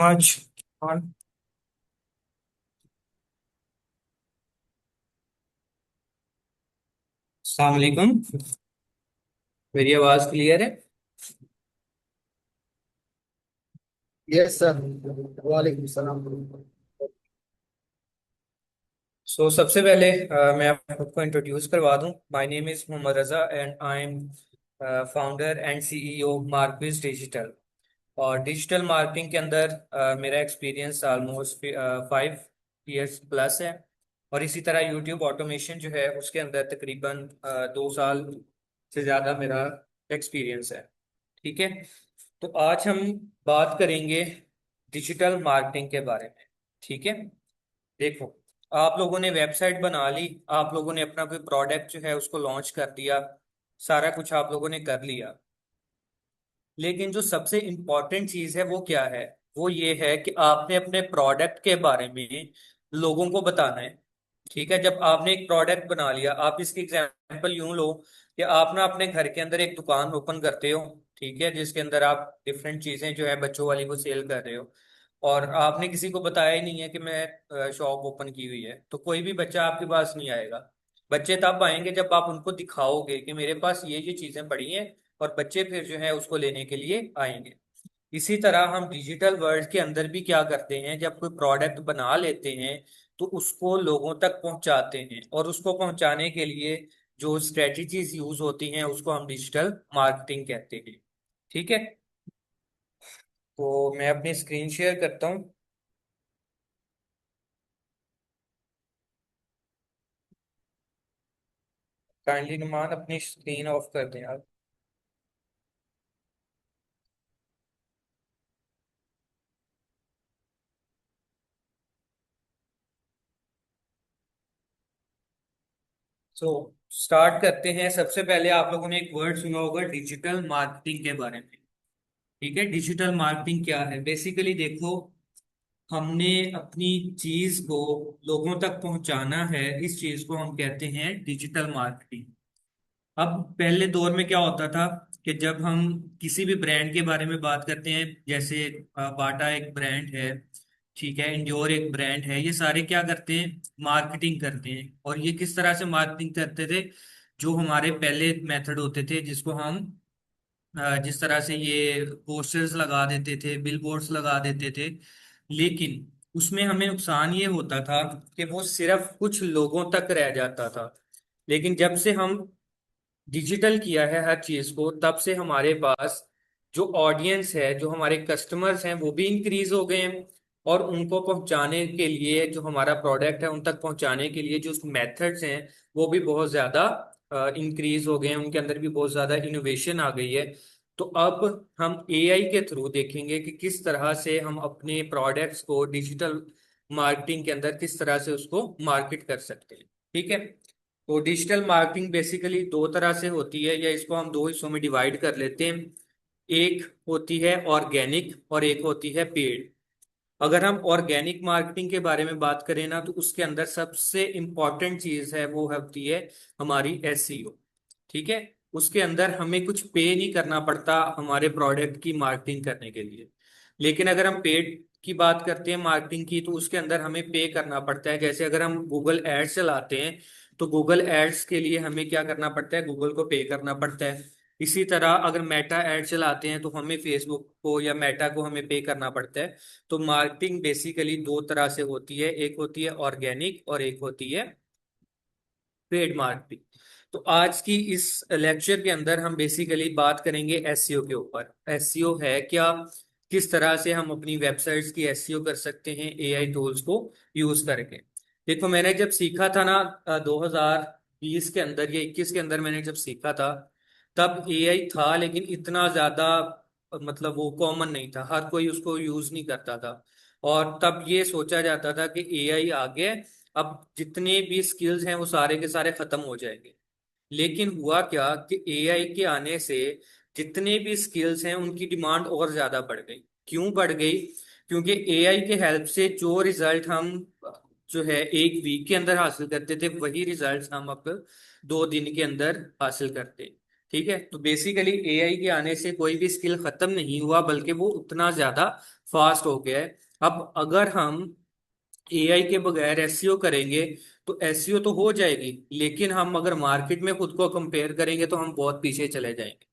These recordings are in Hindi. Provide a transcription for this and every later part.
आज अस्सलाम वालेकुम। मेरी आवाज क्लियर है? Yes sir. वालेकुम सलाम। सबसे पहले मैं आप खुद को इंट्रोड्यूस करवा दूं। My name is Mohammad Raza and I am founder and CEO Markwiz digital. और डिजिटल मार्केटिंग के अंदर मेरा एक्सपीरियंस ऑलमोस्ट 5 इयर्स प्लस है। और इसी तरह यूट्यूब ऑटोमेशन जो है उसके अंदर तकरीबन 2 साल से ज़्यादा मेरा एक्सपीरियंस है। ठीक है। तो आज हम बात करेंगे डिजिटल मार्केटिंग के बारे में। ठीक है। देखो, आप लोगों ने वेबसाइट बना ली, आप लोगों ने अपना कोई प्रोडक्ट जो है उसको लॉन्च कर दिया, सारा कुछ आप लोगों ने कर लिया। लेकिन जो सबसे इम्पोर्टेंट चीज है वो क्या है? वो ये है कि आपने अपने प्रोडक्ट के बारे में लोगों को बताना है। ठीक है। जब आपने एक प्रोडक्ट बना लिया, आप इसकी एग्जांपल यूं लो कि आप ना अपने घर के अंदर एक दुकान ओपन करते हो। ठीक है। जिसके अंदर आप डिफरेंट चीजें जो है बच्चों वाली वो सेल कर रहे हो। और आपने किसी को बताया ही नहीं है कि मैं शॉप ओपन की हुई है, तो कोई भी बच्चा आपके पास नहीं आएगा। बच्चे तब आएंगे जब आप उनको दिखाओगे कि मेरे पास ये चीजें पड़ी हैं, और बच्चे फिर जो है उसको लेने के लिए आएंगे। इसी तरह हम डिजिटल वर्ल्ड के अंदर भी क्या करते हैं, जब कोई प्रोडक्ट बना लेते हैं तो उसको लोगों तक पहुंचाते हैं, और उसको पहुंचाने के लिए जो स्ट्रेटजीज यूज होती हैं उसको हम डिजिटल मार्केटिंग कहते हैं। ठीक है। तो मैं अपनी स्क्रीन शेयर करता हूँ। काइंडली नुमान अपनी स्क्रीन ऑफ कर दें आप। सो स्टार्ट करते हैं। सबसे पहले आप लोगों ने एक वर्ड सुना होगा डिजिटल मार्केटिंग के बारे में। ठीक है। डिजिटल मार्केटिंग क्या है? बेसिकली देखो, हमने अपनी चीज को लोगों तक पहुंचाना है, इस चीज को हम कहते हैं डिजिटल मार्केटिंग। अब पहले दौर में क्या होता था कि जब हम किसी भी ब्रांड के बारे में बात करते हैं, जैसे बाटा एक ब्रांड है, ठीक है, इंडियोर एक ब्रांड है, ये सारे क्या करते हैं? मार्केटिंग करते हैं। और ये किस तरह से मार्केटिंग करते थे? जो हमारे पहले मेथड होते थे, जिसको हम जिस तरह से ये पोस्टर्स लगा देते थे, बिल बोर्ड्स लगा देते थे। लेकिन उसमें हमें नुकसान ये होता था कि वो सिर्फ कुछ लोगों तक रह जाता था। लेकिन जब से हम डिजिटल किया है हर चीज को, तब से हमारे पास जो ऑडियंस है, जो हमारे कस्टमर्स हैं, वो भी इंक्रीज हो गए हैं। और उनको पहुंचाने के लिए, जो हमारा प्रोडक्ट है उन तक पहुंचाने के लिए जो मेथड्स हैं वो भी बहुत ज्यादा इंक्रीज हो गए हैं, उनके अंदर भी बहुत ज्यादा इनोवेशन आ गई है। तो अब हम एआई के थ्रू देखेंगे कि किस तरह से हम अपने प्रोडक्ट्स को डिजिटल मार्केटिंग के अंदर किस तरह से उसको मार्केट कर सकते हैं। ठीक है। तो डिजिटल मार्केटिंग बेसिकली दो तरह से होती है, या इसको हम दो हिस्सों में डिवाइड कर लेते हैं। एक होती है ऑर्गेनिक और एक होती है पेड। अगर हम ऑर्गेनिक मार्केटिंग के बारे में बात करें ना, तो उसके अंदर सबसे इंपॉर्टेंट चीज है वो होती है हमारी एसईओ। ठीक है। उसके अंदर हमें कुछ पे नहीं करना पड़ता हमारे प्रोडक्ट की मार्केटिंग करने के लिए। लेकिन अगर हम पेड की बात करते हैं मार्केटिंग की, तो उसके अंदर हमें पे करना पड़ता है। जैसे अगर हम गूगल एड्स चलाते हैं, तो गूगल एड्स के लिए हमें क्या करना पड़ता है? गूगल को पे करना पड़ता है। इसी तरह अगर मेटा एड चलाते हैं तो हमें फेसबुक को या मेटा को हमें पे करना पड़ता है। तो मार्केटिंग बेसिकली दो तरह से होती है, एक होती है ऑर्गेनिक और एक होती है पेड मार्केटिंग। तो आज की इस लेक्चर के अंदर हम बेसिकली बात करेंगे एसईओ के ऊपर। एसईओ है क्या, किस तरह से हम अपनी वेबसाइट्स की एसईओ कर सकते हैं एआई टूल्स को यूज करके। देखो, मैंने जब सीखा था ना 2020 के अंदर या 21 के अंदर मैंने जब सीखा था, तब एआई था, लेकिन इतना ज्यादा मतलब वो कॉमन नहीं था, हर कोई उसको यूज नहीं करता था। और तब ये सोचा जाता था कि एआई आ गया, अब जितने भी स्किल्स हैं वो सारे के सारे खत्म हो जाएंगे। लेकिन हुआ क्या कि एआई के आने से जितने भी स्किल्स हैं उनकी डिमांड और ज्यादा बढ़ गई। क्यों बढ़ गई? क्योंकि एआई के हेल्प से जो रिजल्ट हम जो है एक वीक के अंदर हासिल करते थे, वही रिजल्ट हम अब 2 दिन के अंदर हासिल करते हैं। ठीक है। तो बेसिकली एआई के आने से कोई भी स्किल खत्म नहीं हुआ, बल्कि वो उतना ज्यादा फास्ट हो गया है। अब अगर हम एआई के बगैर एसईओ करेंगे तो एसईओ तो हो जाएगी, लेकिन हम अगर मार्केट में खुद को कंपेयर करेंगे तो हम बहुत पीछे चले जाएंगे।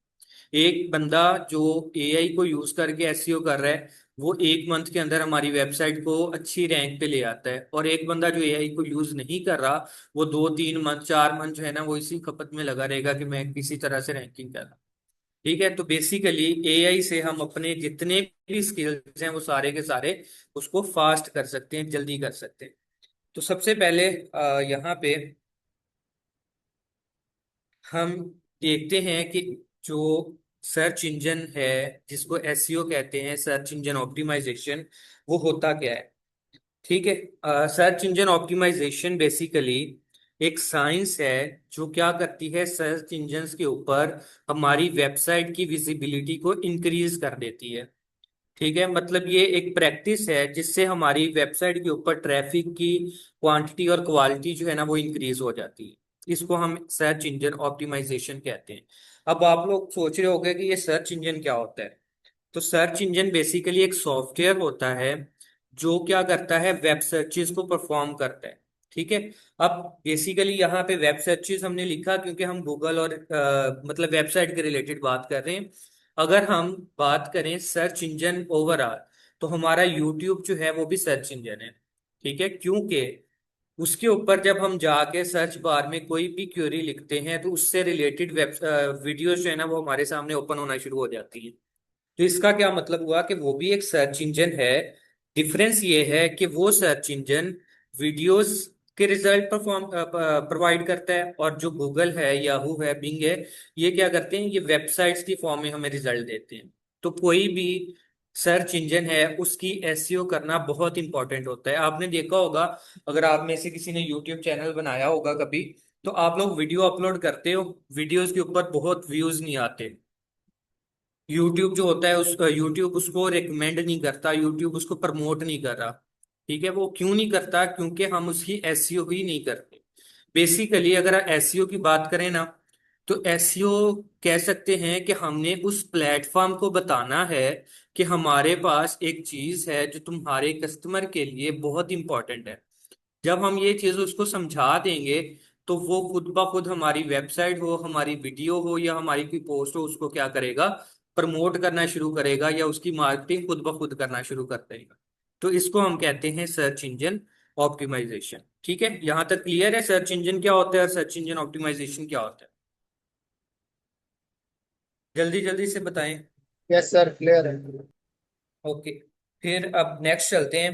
एक बंदा जो एआई को यूज करके एसईओ कर रहा है, वो एक मंथ के अंदर हमारी वेबसाइट को अच्छी रैंक पे ले आता है, और एक बंदा जो एआई को यूज नहीं कर रहा, वो 2 3 मंथ 4 मंथ जो है ना, वो इसी खपत में लगा रहेगा कि मैं किसी तरह से रैंकिंग कर रहा। ठीक है, तो बेसिकली एआई से हम अपने जितने भी स्किल्स हैं वो सारे के सारे उसको फास्ट कर सकते हैं, जल्दी कर सकते हैं। तो सबसे पहले यहाँ पे हम देखते हैं कि जो सर्च इंजन है, जिसको एसईओ कहते हैं, सर्च इंजन ऑप्टिमाइजेशन, वो होता क्या है। ठीक है, सर्च इंजन ऑप्टिमाइजेशन बेसिकली एक साइंस है जो क्या करती है, सर्च इंजन्स के ऊपर हमारी वेबसाइट की विजिबिलिटी को इंक्रीज कर देती है। ठीक है, मतलब ये एक प्रैक्टिस है जिससे हमारी वेबसाइट के ऊपर ट्रैफिक की क्वांटिटी और क्वालिटी जो है ना वो इंक्रीज हो जाती है। इसको हम सर्च इंजन ऑप्टिमाइजेशन कहते हैं। अब आप लोग सोच रहे होंगे कि ये सर्च इंजन क्या होता है। तो सर्च इंजन बेसिकली एक सॉफ्टवेयर होता है जो क्या करता है, वेब सर्चेस को परफॉर्म करता है। ठीक है, अब बेसिकली यहाँ पे वेब सर्चेस हमने लिखा क्योंकि हम गूगल और मतलब वेबसाइट के रिलेटेड बात कर रहे हैं। अगर हम बात करें सर्च इंजन ओवरऑल, तो हमारा यूट्यूब जो है वो भी सर्च इंजन है। ठीक है, क्योंकि उसके ऊपर जब हम जाके सर्च बार में कोई भी क्वेरी लिखते हैं तो उससे रिलेटेड वेब वीडियोज जो है ना वो हमारे सामने ओपन होना शुरू हो जाती है। तो इसका क्या मतलब हुआ कि वो भी एक सर्च इंजन है। डिफरेंस ये है कि वो सर्च इंजन वीडियोस के रिजल्ट परफॉर्म प्रोवाइड करता है, और जो गूगल है, याहू है, बिंग है, ये क्या करते हैं, ये वेबसाइट्स की फॉर्म में हमें रिजल्ट देते हैं। तो कोई भी सर्च इंजन है उसकी एसईओ करना बहुत इंपॉर्टेंट होता है। आपने देखा होगा, अगर आप में से किसी ने यूट्यूब चैनल बनाया होगा कभी, तो आप लोग वीडियो अपलोड करते हो, वीडियोस के ऊपर बहुत व्यूज नहीं आते। यूट्यूब जो होता है उस यूट्यूब उसको रिकमेंड नहीं करता, यूट्यूब उसको प्रमोट नहीं कर रहा। ठीक है, वो क्यों नहीं करता, क्योंकि हम उसकी एसईओ ही नहीं करते। बेसिकली अगर एसईओ की बात करें ना, तो एसईओ कह सकते हैं कि हमने उस प्लेटफॉर्म को बताना है कि हमारे पास एक चीज है जो तुम्हारे कस्टमर के लिए बहुत इंपॉर्टेंट है। जब हम ये चीज उसको समझा देंगे, तो वो खुद ब खुद हमारी वेबसाइट हो, हमारी वीडियो हो, या हमारी कोई पोस्ट हो, उसको क्या करेगा, प्रमोट करना शुरू करेगा, या उसकी मार्केटिंग खुद ब खुद करना शुरू कर देगा। तो इसको हम कहते हैं सर्च इंजन ऑप्टिमाइजेशन। ठीक है, यहां तक क्लियर है सर्च इंजन क्या होता है और सर्च इंजन ऑप्टिमाइजेशन क्या होता है। जल्दी जल्दी से बताएं। यस सर, क्लियर है। ओके, फिर अब नेक्स्ट चलते हैं।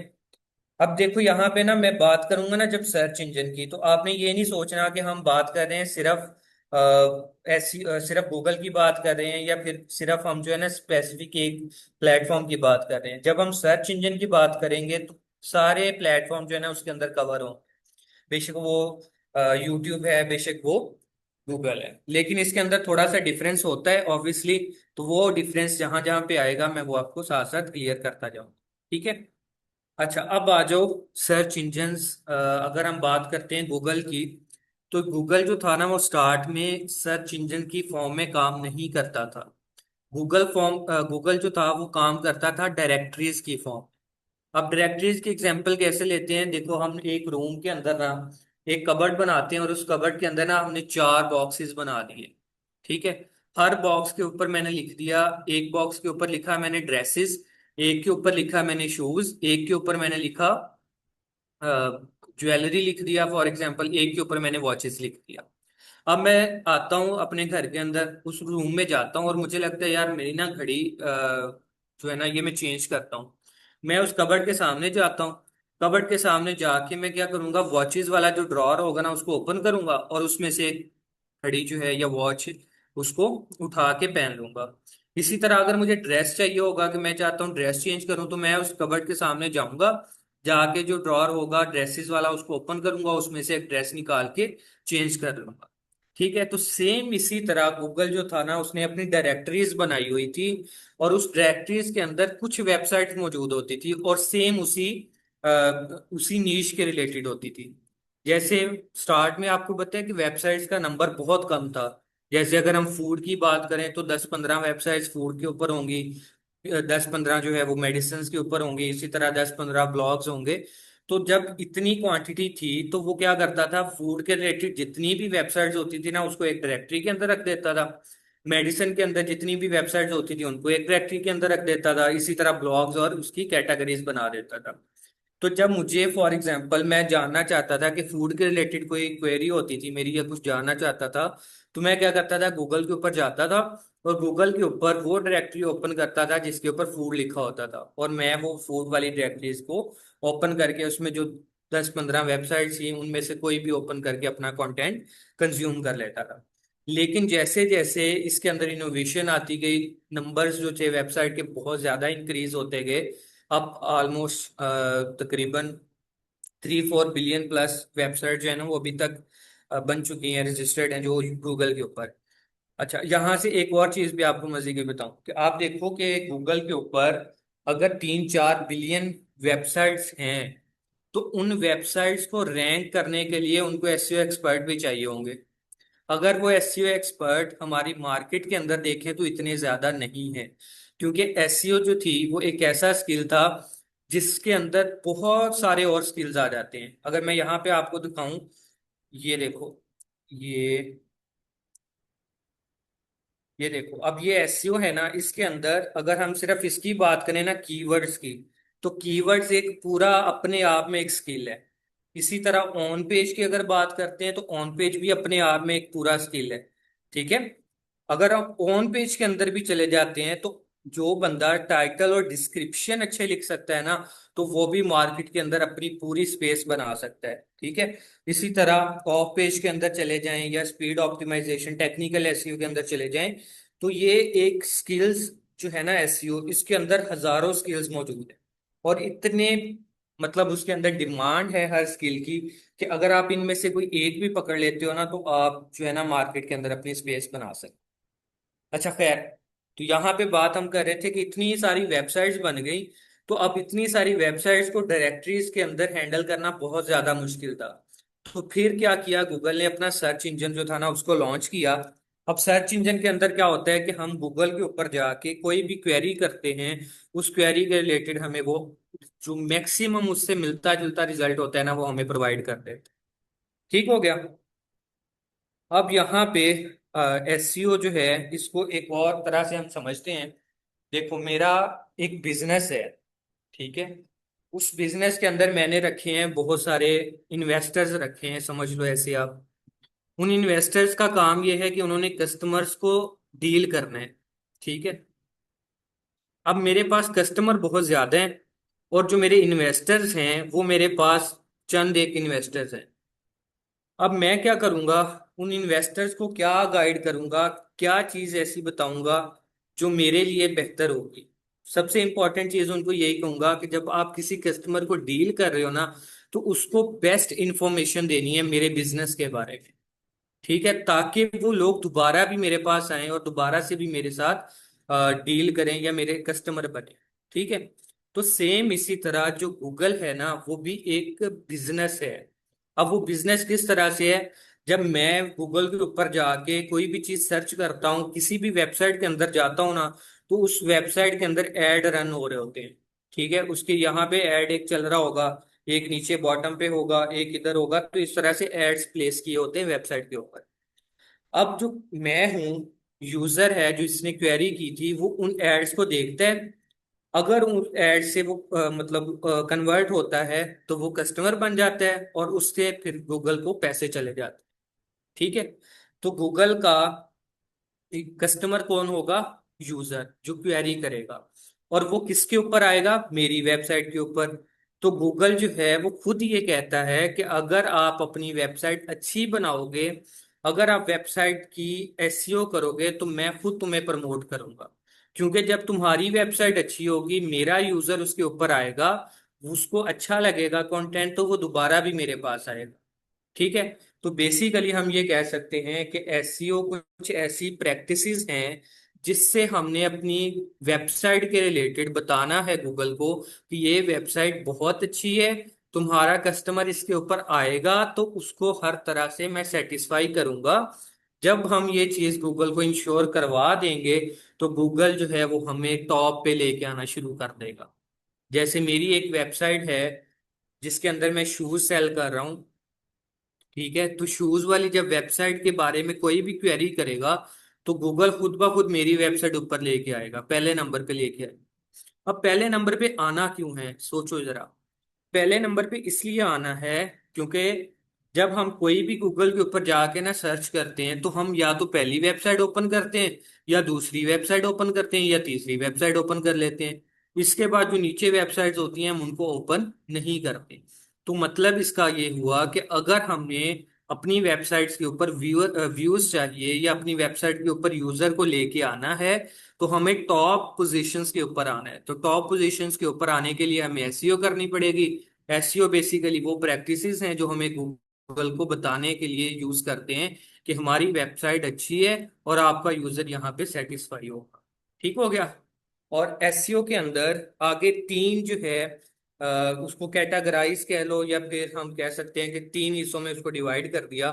अब देखो यहाँ पे ना मैं बात करूंगा ना जब सर्च इंजन की, तो आपने ये नहीं सोचना कि हम बात कर रहे हैं सिर्फ ऐसी सिर्फ गूगल की बात कर रहे हैं, या फिर सिर्फ हम जो है ना स्पेसिफिक एक प्लेटफॉर्म की बात कर रहे हैं। जब हम सर्च इंजन की बात करेंगे तो सारे प्लेटफॉर्म जो है ना उसके अंदर कवर हो। बेशक वो यूट्यूब है, बेशक वो गूगल है, लेकिन इसके अंदर थोड़ा सा डिफरेंस होता है ऑब्वियसली। तो वो डिफरेंस जहां जहां पे आएगा मैं वो आपको साथ साथ क्लियर करता जाऊँ। ठीक है, अच्छा अब आ जाओ सर्च इंजन्स। अगर हम बात करते हैं गूगल की, तो गूगल जो था ना वो स्टार्ट में सर्च इंजन की फॉर्म में काम नहीं करता था। गूगल जो था वो काम करता था डायरेक्टरीज की फॉर्म। अब डायरेक्टरीज की एग्जांपल कैसे लेते हैं, देखो हम एक रूम के अंदर ना एक कबर्ड बनाते हैं, और उस कबर्ड के अंदर ना हमने 4 बॉक्सेस बना दिए। ठीक है, हर बॉक्स के ऊपर मैंने लिख दिया, एक बॉक्स के ऊपर लिखा मैंने ड्रेसेस, एक के ऊपर लिखा मैंने शूज, एक के ऊपर मैंने लिखा ज्वेलरी लिख दिया फॉर एग्जांपल, एक के ऊपर मैंने वॉचेस लिख दिया। अब मैं आता हूँ अपने घर के अंदर, उस रूम में जाता हूँ और मुझे लगता है यार मेरी ना घड़ी जो है ना ये मैं चेंज करता हूँ। मैं उस कबर्ड के सामने जाता हूँ, कबर्ड के सामने जाके मैं क्या करूंगा, वॉचेस वाला जो ड्रॉअर होगा ना उसको ओपन करूंगा, और उसमें से एक घड़ी जो है या वॉच उसको उठा के पहन लूंगा। इसी तरह अगर मुझे ड्रेस चाहिए होगा, कि मैं चाहता हूँ ड्रेस चेंज करूँ, तो मैं उस कबर्ड के सामने जाऊंगा, जाके जो ड्रॉअर होगा ड्रेसेस वाला उसको ओपन करूंगा, उसमें से एक ड्रेस निकाल के चेंज कर लूंगा। ठीक है, तो सेम इसी तरह गूगल जो था ना उसने अपनी डायरेक्टरीज बनाई हुई थी, और उस डायरेक्टरीज के अंदर कुछ वेबसाइट मौजूद होती थी, और सेम आ, उसी नीश के रिलेटेड होती थी। जैसे स्टार्ट में आपको बताया कि वेबसाइट्स का नंबर बहुत कम था। जैसे अगर हम फूड की बात करें तो 10 15 वेबसाइट्स फूड के ऊपर होंगी, 10-15 जो है वो मेडिसिन के ऊपर होंगे, इसी तरह 10-15 ब्लॉग्स होंगे। तो जब इतनी क्वांटिटी थी तो वो क्या करता था, फूड के रिलेटेड जितनी भी वेबसाइट्स होती थी ना उसको एक डायरेक्टरी के अंदर रख देता था। मेडिसिन के अंदर जितनी भी वेबसाइट्स होती थी उनको एक डायरेक्टरी के अंदर रख देता था, इसी तरह ब्लॉग्स और उसकी कैटेगरीज बना देता था। तो जब मुझे फॉर एग्जांपल मैं जानना चाहता था कि फूड के रिलेटेड कोई क्वेरी होती थी मेरी या कुछ जानना चाहता था, तो मैं क्या करता था, गूगल के ऊपर जाता था और गूगल के ऊपर वो डायरेक्टरी ओपन करता था जिसके ऊपर फूड लिखा होता था, और मैं वो फूड वाली डायरेक्टरीज को ओपन करके उसमें जो 10-15 वेबसाइट्स थी उनमें से कोई भी ओपन करके अपना कंटेंट कंज्यूम कर लेता था। लेकिन जैसे जैसे इसके अंदर इनोवेशन आती गई, नंबर्स जो थे वेबसाइट के बहुत ज्यादा इंक्रीज होते गए। अब ऑलमोस्ट तकरीबन 3-4 बिलियन प्लस वेबसाइट जो है ना वो अभी तक बन चुकी हैं, रजिस्टर्ड हैं जो गूगल के ऊपर। अच्छा, यहाँ से एक और चीज भी आपको मजे की बताऊं कि आप देखो कि गूगल के ऊपर अगर 3-4 बिलियन वेबसाइट्स हैं तो उन वेबसाइट्स को रैंक करने के लिए उनको एसईओ एक्सपर्ट भी चाहिए होंगे। अगर वो एसईओ एक्सपर्ट हमारी मार्केट के अंदर देखें तो इतने ज्यादा नहीं है, क्योंकि एसईओ जो थी वो एक ऐसा स्किल था जिसके अंदर बहुत सारे और स्किल्स आ जाते हैं। अगर मैं यहाँ पे आपको दिखाऊं, ये देखो, ये ये देखो, अब ये एसईओ है ना, इसके अंदर अगर हम सिर्फ इसकी बात करें ना, कीवर्ड्स की, तो कीवर्ड्स एक पूरा अपने आप में एक स्किल है। इसी तरह ऑन पेज की अगर बात करते हैं तो ऑन पेज भी अपने आप में एक पूरा स्किल है। ठीक है। अगर हम ऑन पेज के अंदर भी चले जाते हैं तो जो बंदा टाइटल और डिस्क्रिप्शन अच्छे लिख सकता है ना, तो वो भी मार्केट के अंदर अपनी पूरी स्पेस बना सकता है। ठीक है। इसी तरह ऑफ पेज के अंदर चले जाएं या स्पीड ऑप्टिमाइजेशन टेक्निकल एसईओ के अंदर चले जाएं, तो ये एक स्किल्स जो है ना एसईओ, इसके अंदर हजारों स्किल्स मौजूद है। और इतने मतलब उसके अंदर डिमांड है हर स्किल की कि अगर आप इनमें से कोई एक भी पकड़ लेते हो ना तो आप जो है ना मार्केट के अंदर अपनी स्पेस बना सकते। अच्छा खैर, तो यहाँ पे बात हम कर रहे थे कि इतनी सारी वेबसाइट्स बन गई, तो अब इतनी सारी वेबसाइट्स को डायरेक्टरीज के अंदर हैंडल करना बहुत ज्यादा मुश्किल था। तो फिर क्या किया, गूगल ने अपना सर्च इंजन जो था ना उसको लॉन्च किया। अब सर्च इंजन के अंदर क्या होता है कि हम गूगल के ऊपर जाके कोई भी क्वेरी करते हैं, उस क्वेरी के रिलेटेड हमें वो जो मैक्सिमम उससे मिलता जुलता रिजल्ट होता है ना वो हमें प्रोवाइड कर देते हैं। ठीक हो गया। अब यहाँ पे एसईओ जो है इसको एक और तरह से हम समझते हैं। देखो, मेरा एक बिजनेस है, ठीक है। उस बिजनेस के अंदर मैंने रखे हैं बहुत सारे इन्वेस्टर्स रखे हैं, समझ लो ऐसे आप। उन इन्वेस्टर्स का काम ये है कि उन्होंने कस्टमर्स को डील करना है। ठीक है। अब मेरे पास कस्टमर बहुत ज्यादा हैं और जो मेरे इन्वेस्टर्स हैं वो मेरे पास चंद एक इन्वेस्टर्स हैं। अब मैं क्या करूंगा, उन इन्वेस्टर्स को क्या गाइड करूंगा, क्या चीज ऐसी बताऊंगा जो मेरे लिए बेहतर होगी। सबसे इंपॉर्टेंट चीज उनको यही कहूंगा कि जब आप किसी कस्टमर को डील कर रहे हो ना, तो उसको बेस्ट इंफॉर्मेशन देनी है मेरे बिजनेस के बारे में। ठीक है, ताकि वो लोग दोबारा भी मेरे पास आए और दोबारा से भी मेरे साथ डील करें या मेरे कस्टमर बने। ठीक है। तो सेम इसी तरह जो गूगल है ना वो भी एक बिजनेस है। अब वो बिजनेस किस तरह से है, जब मैं गूगल के ऊपर जाके कोई भी चीज सर्च करता हूँ, किसी भी वेबसाइट के अंदर जाता हूँ ना, तो उस वेबसाइट के अंदर एड रन हो रहे होते हैं। ठीक है, उसके यहाँ पे एड एक चल रहा होगा, एक नीचे बॉटम पे होगा, एक इधर होगा, तो इस तरह से एड्स प्लेस किए होते हैं वेबसाइट के ऊपर। अब जो मैं हूँ, यूजर है जो इसने क्वेरी की थी, वो उन एड्स को देखता है। अगर उन एड से वो मतलब कन्वर्ट होता है तो वो कस्टमर बन जाता है और उससे फिर गूगल को पैसे चले जाते हैं। ठीक है। तो गूगल का कस्टमर कौन होगा, यूजर जो क्वेरी करेगा, और वो किसके ऊपर आएगा, मेरी वेबसाइट के ऊपर। तो गूगल जो है वो खुद ये कहता है कि अगर आप अपनी वेबसाइट अच्छी बनाओगे, अगर आप वेबसाइट की एसईओ करोगे तो मैं खुद तुम्हें प्रमोट करूंगा। क्योंकि जब तुम्हारी वेबसाइट अच्छी होगी, मेरा यूजर उसके ऊपर आएगा, उसको अच्छा लगेगा कंटेंट, तो वो दोबारा भी मेरे पास आएगा। ठीक है। तो बेसिकली हम ये कह सकते हैं कि एसईओ कुछ ऐसी प्रैक्टिसेस हैं जिससे हमने अपनी वेबसाइट के रिलेटेड बताना है गूगल को कि ये वेबसाइट बहुत अच्छी है, तुम्हारा कस्टमर इसके ऊपर आएगा तो उसको हर तरह से मैं सेटिस्फाई करूंगा। जब हम ये चीज गूगल को इंश्योर करवा देंगे, तो गूगल जो है वो हमें टॉप पे लेके आना शुरू कर देगा। जैसे मेरी एक वेबसाइट है जिसके अंदर मैं शूज सेल कर रहा हूँ, ठीक है। तो शूज वाली जब वेबसाइट के बारे में कोई भी क्वेरी करेगा तो गूगल खुद ब खुद मेरी वेबसाइट ऊपर लेके आएगा, पहले नंबर पे लेके आएगा। अब पहले नंबर पे आना क्यों है, सोचो जरा। पहले नंबर पे इसलिए आना है क्योंकि जब हम कोई भी गूगल के ऊपर जाके ना सर्च करते हैं तो हम या तो पहली वेबसाइट ओपन करते हैं, या दूसरी वेबसाइट ओपन करते हैं, या तीसरी वेबसाइट ओपन कर लेते हैं। इसके बाद जो नीचे वेबसाइट्स होती हैं हम उनको ओपन नहीं करते। तो मतलब इसका ये हुआ कि अगर हमने अपनी वेबसाइट्स के ऊपर व्यूज चाहिए या अपनी वेबसाइट के ऊपर यूजर को लेके आना है, तो हमें टॉप पोजीशंस के ऊपर आना है। तो टॉप पोजीशंस के ऊपर आने के लिए हमें एसईओ करनी पड़ेगी। एसईओ बेसिकली वो प्रैक्टिसेस हैं जो हमें गूगल को बताने के लिए यूज करते हैं कि हमारी वेबसाइट अच्छी है और आपका यूजर यहाँ पे सेटिस्फाई होगा। ठीक हो गया। और एसईओ के अंदर आगे तीन जो है उसको कैटेगराइज कह लो, या फिर हम कह सकते हैं कि तीन हिस्सों में उसको डिवाइड कर दिया।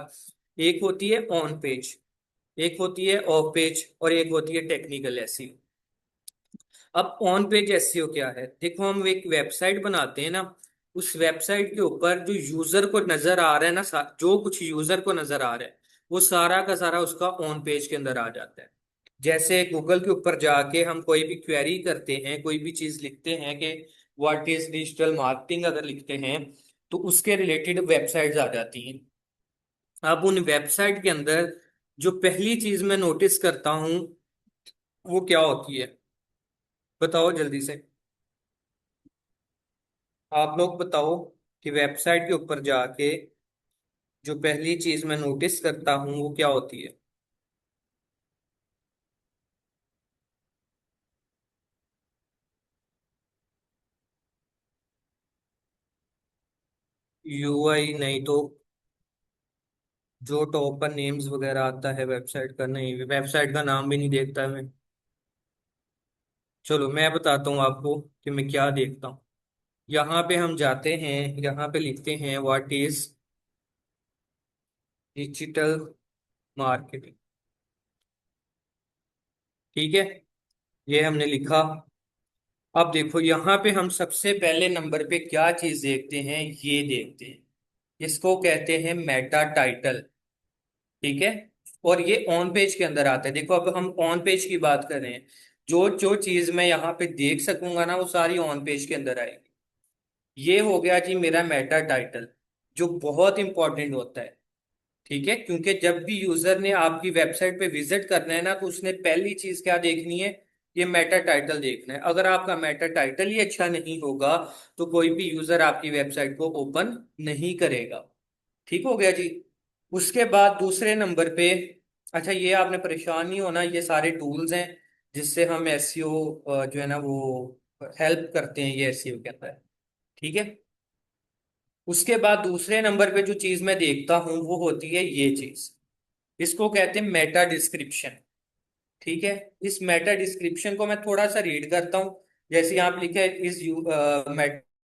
एक होती है ऑन पेज, एक होती है ऑफ पेज, और एक होती है टेक्निकल एसईओ। अब ऑन पेज एसईओ क्या है, देखो हम एक वेबसाइट बनाते हैं ना, उस वेबसाइट के ऊपर जो यूजर को नजर आ रहा है ना, जो कुछ यूजर को नजर आ रहा है वो सारा का सारा उसका ऑन पेज के अंदर आ जाता है। जैसे गूगल के ऊपर जाके हम कोई भी क्वेरी करते हैं, कोई भी चीज लिखते हैं कि व्हाट इज डिजिटल मार्केटिंग अगर लिखते हैं, तो उसके रिलेटेड वेबसाइट्स आ जाती हैं। अब उन वेबसाइट के अंदर जो पहली चीज मैं नोटिस करता हूं वो क्या होती है, बताओ जल्दी से। आप लोग बताओ कि वेबसाइट के ऊपर जाके जो पहली चीज मैं नोटिस करता हूँ वो क्या होती है। यूआई नहीं तो जो टॉप पर नेम्स वगैरह आता है वेबसाइट का, नहीं वेबसाइट का नाम भी नहीं देखता मैं। चलो मैं बताता हूँ आपको कि मैं क्या देखता हूँ। यहाँ पे हम जाते हैं, यहाँ पे लिखते हैं व्हाट इज डिजिटल मार्केटिंग, ठीक है। ये हमने लिखा। अब देखो यहाँ पे हम सबसे पहले नंबर पे क्या चीज देखते हैं, ये देखते हैं, इसको कहते हैं मेटा टाइटल, ठीक है। और ये ऑन पेज के अंदर आता है। देखो अब हम ऑन पेज की बात कर रहे हैं, जो जो चीज मैं यहाँ पे देख सकूंगा ना वो सारी ऑन पेज के अंदर आएगी। ये हो गया जी मेरा मेटा टाइटल, जो बहुत इंपॉर्टेंट होता है, ठीक है। क्योंकि जब भी यूजर ने आपकी वेबसाइट पे विजिट करना है ना तो उसने पहली चीज क्या देखनी है, ये मेटा टाइटल देखना है। अगर आपका मेटा टाइटल ही अच्छा नहीं होगा तो कोई भी यूजर आपकी वेबसाइट को ओपन नहीं करेगा। ठीक हो गया जी। उसके बाद दूसरे नंबर पे, अच्छा ये आपने परेशान नहीं होना, ये सारे टूल्स हैं जिससे हम एसईओ जो है ना वो हेल्प करते हैं ये एसईओ के अंदर, ठीक है। उसके बाद दूसरे नंबर पे जो चीज मैं देखता हूं वो होती है ये चीज, इसको कहते हैं मेटा डिस्क्रिप्शन, ठीक है। इस मेटा डिस्क्रिप्शन को मैं थोड़ा सा रीड करता हूँ। जैसे यहाँ पे लिखा है is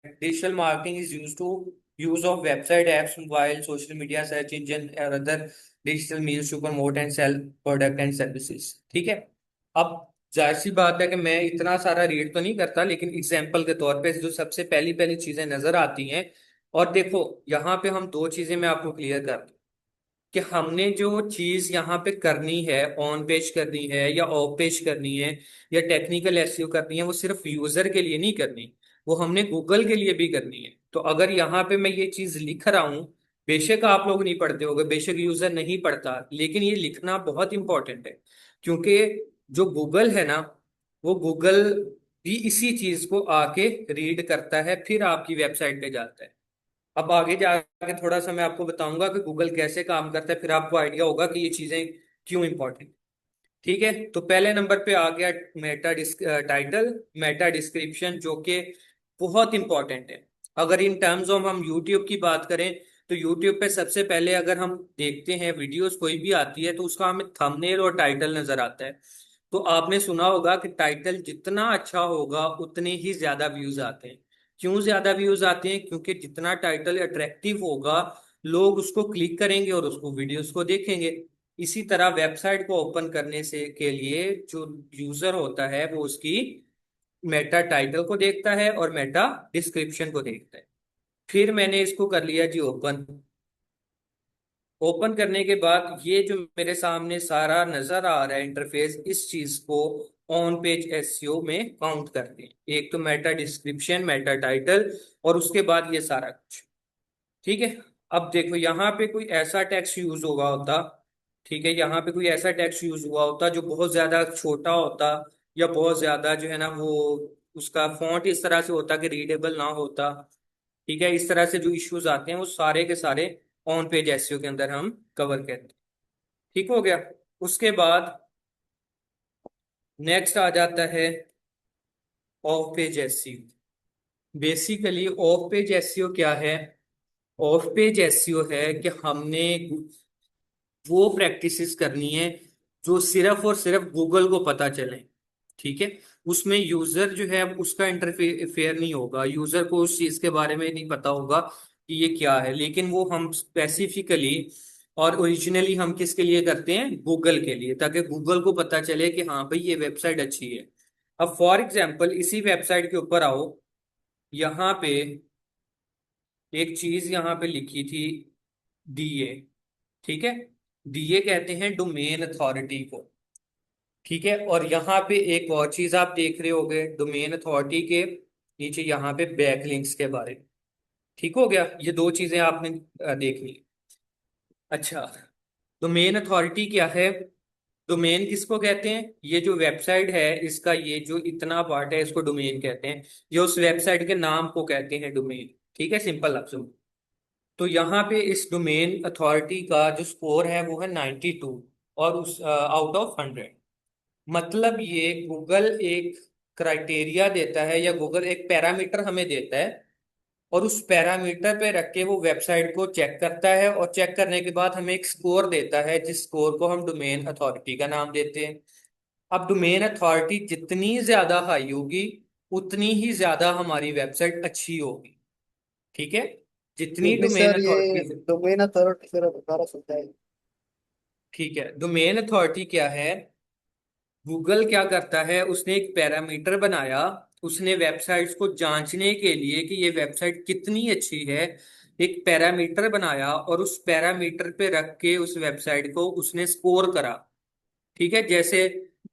digital marketing is use to use of website apps mobile social media search engine और other digital means to promote and sell product and services, ठीक है। अब जाहिर सी बात है कि मैं इतना सारा रीड तो नहीं करता, लेकिन एग्जाम्पल के तौर पे जो सबसे पहली पहली चीजें नजर आती हैं। और देखो यहाँ पे हम दो चीजें मैं आपको क्लियर कर दूं कि हमने जो चीज यहाँ पे करनी है, ऑन पेज करनी है या ऑफ पेज करनी है या टेक्निकल एसईओ करनी है, वो सिर्फ यूजर के लिए नहीं करनी, वो हमने गूगल के लिए भी करनी है। तो अगर यहाँ पे मैं ये चीज लिख रहा हूँ, बेशक आप लोग नहीं पढ़ते होगे, बेशक यूजर नहीं पढ़ता, लेकिन ये लिखना बहुत इंपॉर्टेंट है। क्योंकि जो गूगल है ना, वो गूगल भी इसी चीज को आके रीड करता है, फिर आपकी वेबसाइट पे जाता है। अब आगे जाके थोड़ा सा मैं आपको बताऊंगा कि गूगल कैसे काम करता है, फिर आपको आइडिया होगा कि ये चीजें क्यों इंपॉर्टेंट, ठीक है। तो पहले नंबर पे आ गया मेटा टाइटल, मेटा डिस्क्रिप्शन, जो कि बहुत इंपॉर्टेंट है। अगर इन टर्म्स ऑफ हम यूट्यूब की बात करें तो यूट्यूब पे सबसे पहले अगर हम देखते हैं वीडियोस कोई भी आती है तो उसका हमें थंबनेल और टाइटल नजर आता है। तो आपने सुना होगा कि टाइटल जितना अच्छा होगा उतने ही ज्यादा व्यूज आते हैं। क्यों ज्यादा व्यूज आते हैं, क्योंकि जितना टाइटल अट्रैक्टिव होगा लोग उसको क्लिक करेंगे और उसको वीडियोस को देखेंगे। इसी तरह वेबसाइट को ओपन करने से के लिए जो यूजर होता है वो उसकी मेटा टाइटल को देखता है और मेटा डिस्क्रिप्शन को देखता है। फिर मैंने इसको कर लिया जी ओपन। ओपन करने के बाद ये जो मेरे सामने सारा नजर आ रहा है इंटरफेस, इस चीज को ऑन पेज एसईओ में काउंट करते हैं। एक तो मेटा डिस्क्रिप्शन, मेटा टाइटल, और उसके बाद ये सारा कुछ। ठीक है। अब देखो यहाँ पे कोई ऐसा टेक्स्ट यूज हुआ होता, ठीक है, यहाँ पे कोई ऐसा टेक्स्ट यूज हुआ होता जो बहुत ज्यादा छोटा होता, या बहुत ज्यादा जो है ना वो उसका फॉन्ट इस तरह से होता कि रीडेबल ना होता। ठीक है, इस तरह से जो इश्यूज आते हैं वो सारे के सारे ऑन पेज एसईओ के अंदर हम कवर करते हैं। ठीक हो गया। उसके बाद नेक्स्ट आ जाता है of page SEO. Basically of page SEO क्या है? ऑफ पेज एसईओ है कि हमने वो प्रैक्टिसेस करनी है जो सिर्फ और सिर्फ गूगल को पता चले। ठीक है। उसमें यूजर जो है उसका इंटरफेयर नहीं होगा, यूजर को उस चीज के बारे में नहीं पता होगा कि ये क्या है, लेकिन वो हम स्पेसिफिकली और ओरिजिनली हम किसके लिए करते हैं? गूगल के लिए, ताकि गूगल को पता चले कि हाँ भाई ये वेबसाइट अच्छी है। अब फॉर एग्जाम्पल इसी वेबसाइट के ऊपर आओ, यहाँ पे एक चीज यहाँ पे लिखी थी, डीए। ठीक है। डीए कहते हैं डोमेन अथॉरिटी को। ठीक है। और यहाँ पे एक और चीज आप देख रहे होगे डोमेन अथॉरिटी के नीचे, यहाँ पे बैकलिंक्स के बारे में। ठीक हो गया, ये दो चीजें आपने देख ली। अच्छा, डोमेन अथॉरिटी क्या है? डोमेन किसको कहते हैं? ये जो वेबसाइट है इसका ये जो इतना पार्ट है इसको डोमेन कहते हैं। ये उस वेबसाइट के नाम को कहते हैं डोमेन। ठीक है, सिंपल लफ्जों में। तो यहाँ पे इस डोमेन अथॉरिटी का जो स्कोर है वो है 92, और उस आउट ऑफ 100। मतलब ये गूगल एक क्राइटेरिया देता है, या गूगल एक पैरामीटर हमें देता है, और उस पैरामीटर पे रख के वो वेबसाइट को चेक करता है, और चेक करने के बाद हमें एक स्कोर देता है, जिस स्कोर को हम डोमेन अथॉरिटी का नाम देते हैं। अब डोमेन अथॉरिटी जितनी ज्यादा हाई होगी उतनी ही ज्यादा हमारी वेबसाइट अच्छी होगी। ठीक है। जितनी फिर भी डोमेन सर ये अथॉरिटी। डोमेन अथॉरिटी सर दोबारा समझाए। ठीक है, डोमेन अथॉरिटी क्या है? गूगल क्या करता है, उसने एक पैरामीटर बनाया, उसने वेबसाइट्स को जांचने के लिए कि ये वेबसाइट कितनी अच्छी है, एक पैरामीटर बनाया, और उस पैरामीटर पे रख के उस वेबसाइट को उसने स्कोर करा। ठीक है। जैसे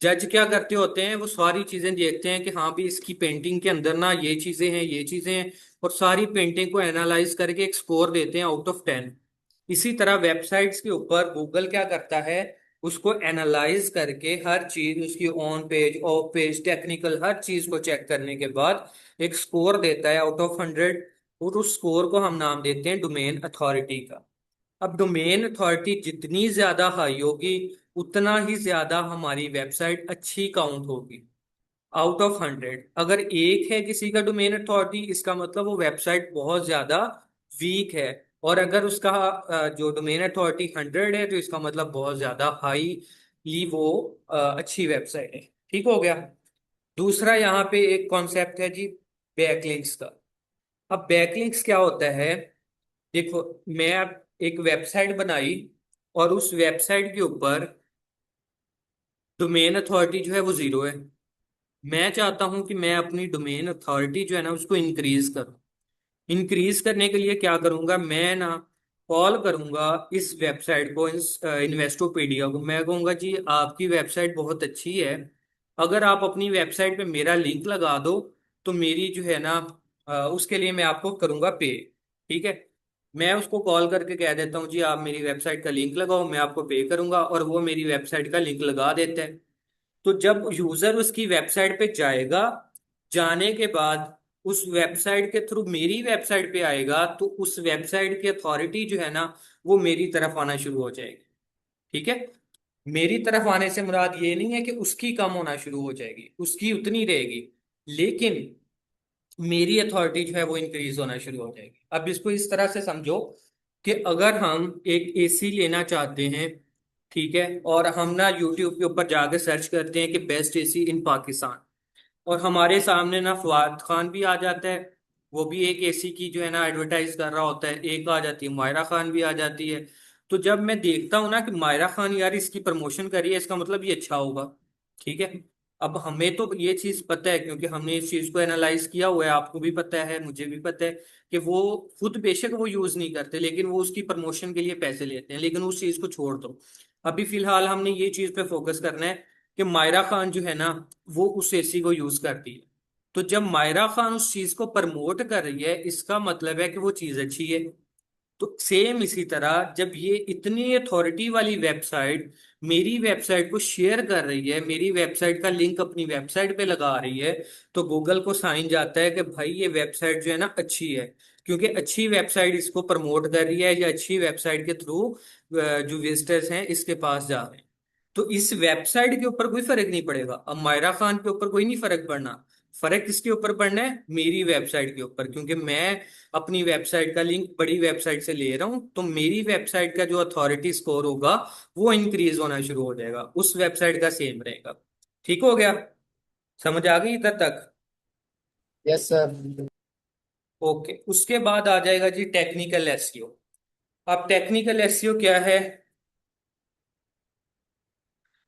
जज क्या करते होते हैं, वो सारी चीजें देखते हैं कि हाँ भी इसकी पेंटिंग के अंदर ना ये चीजें हैं, ये चीजें हैं, और सारी पेंटिंग को एनालाइज करके एक स्कोर देते हैं आउट ऑफ 10। इसी तरह वेबसाइट्स के ऊपर गूगल क्या करता है, उसको एनालाइज करके हर चीज उसकी on page, off page, technical हर चीज को चेक करने के बाद एक स्कोर देता है आउट ऑफ 100, और उस स्कोर को हम नाम देते हैं डोमेन अथॉरिटी का। अब डोमेन अथॉरिटी जितनी ज्यादा हाई होगी उतना ही ज्यादा हमारी वेबसाइट अच्छी काउंट होगी। आउट ऑफ 100 अगर एक है किसी का डोमेन अथॉरिटी, इसका मतलब वो वेबसाइट बहुत ज्यादा वीक है। और अगर उसका जो डोमेन अथॉरिटी 100 है तो इसका मतलब बहुत ज्यादा हाईली वो अच्छी वेबसाइट है। ठीक हो गया। दूसरा यहाँ पे एक कॉन्सेप्ट है जी, बैकलिंक्स का। अब बैकलिंक्स क्या होता है? देखो, मैं अब एक वेबसाइट बनाई, और उस वेबसाइट के ऊपर डोमेन अथॉरिटी जो है वो 0 है। मैं चाहता हूं कि मैं अपनी डोमेन अथॉरिटी जो है ना उसको इंक्रीज करूं। इंक्रीज करने के लिए क्या करूंगा, मैं ना कॉल करूंगा इस वेबसाइट को, इस इन्वेस्टोपीडिया को। मैं कहूंगा जी आपकी वेबसाइट बहुत अच्छी है, अगर आप अपनी वेबसाइट पे मेरा लिंक लगा दो तो मेरी जो है ना उसके लिए मैं आपको करूंगा पे। ठीक है। मैं उसको कॉल करके कह देता हूँ जी आप मेरी वेबसाइट का लिंक लगाओ, मैं आपको पे करूंगा, और वो मेरी वेबसाइट का लिंक लगा देता है। तो जब यूजर उसकी वेबसाइट पे जाएगा, जाने के बाद उस वेबसाइट के थ्रू मेरी वेबसाइट पे आएगा, तो उस वेबसाइट की अथॉरिटी जो है ना वो मेरी तरफ आना शुरू हो जाएगी। ठीक है। मेरी तरफ आने से मुराद ये नहीं है कि उसकी कम होना शुरू हो जाएगी, उसकी उतनी रहेगी, लेकिन मेरी अथॉरिटी जो है वो इंक्रीज होना शुरू हो जाएगी। अब इसको इस तरह से समझो कि अगर हम एक एसी लेना चाहते हैं, ठीक है, और हम ना यूट्यूब के ऊपर जाकर सर्च करते हैं कि बेस्ट एसी इन पाकिस्तान, और हमारे सामने ना फवाद खान भी आ जाता है, वो भी एक एसी की जो है ना एडवर्टाइज कर रहा होता है, एक आ जाती है मायरा खान भी आ जाती है, तो जब मैं देखता हूँ ना कि मायरा खान यार इसकी प्रमोशन करी है, इसका मतलब ये अच्छा होगा। ठीक है। अब हमें तो ये चीज पता है क्योंकि हमने इस चीज को एनालाइज किया हुआ है, आपको भी पता है, मुझे भी पता है कि वो खुद बेशक वो यूज नहीं करते, लेकिन वो उसकी प्रमोशन के लिए पैसे लेते हैं। लेकिन उस चीज को छोड़ दो, अभी फिलहाल हमने ये चीज पे फोकस करना है कि मायरा खान जो है ना, वो उस एसी को यूज करती है। तो जब मायरा खान उस चीज को प्रमोट कर रही है, इसका मतलब है कि वो चीज अच्छी है। तो सेम इसी तरह जब ये इतनी अथॉरिटी वाली वेबसाइट मेरी वेबसाइट को शेयर कर रही है, मेरी वेबसाइट का लिंक अपनी वेबसाइट पे लगा रही है, तो गूगल को साइन जाता है कि भाई ये वेबसाइट जो है ना अच्छी है, क्योंकि अच्छी वेबसाइट इसको प्रमोट कर रही है, या अच्छी वेबसाइट के थ्रू जो विजिटर्स हैं इसके पास जा रहे हैं। तो इस वेबसाइट के ऊपर कोई फर्क नहीं पड़ेगा, अब मायरा खान के ऊपर कोई नहीं फर्क पड़ना। फर्क किसके ऊपर पड़ना है? मेरी वेबसाइट के ऊपर, क्योंकि मैं अपनी वेबसाइट का लिंक बड़ी वेबसाइट से ले रहा हूं, तो मेरी वेबसाइट का जो अथॉरिटी स्कोर होगा वो इंक्रीज होना शुरू हो जाएगा, उस वेबसाइट का सेम रहेगा। ठीक हो गया? समझ आ गई इधर तक? Yes sir. ओके, उसके बाद आ जाएगा जी टेक्निकल एसईओ। अब टेक्निकल एसईओ क्या है?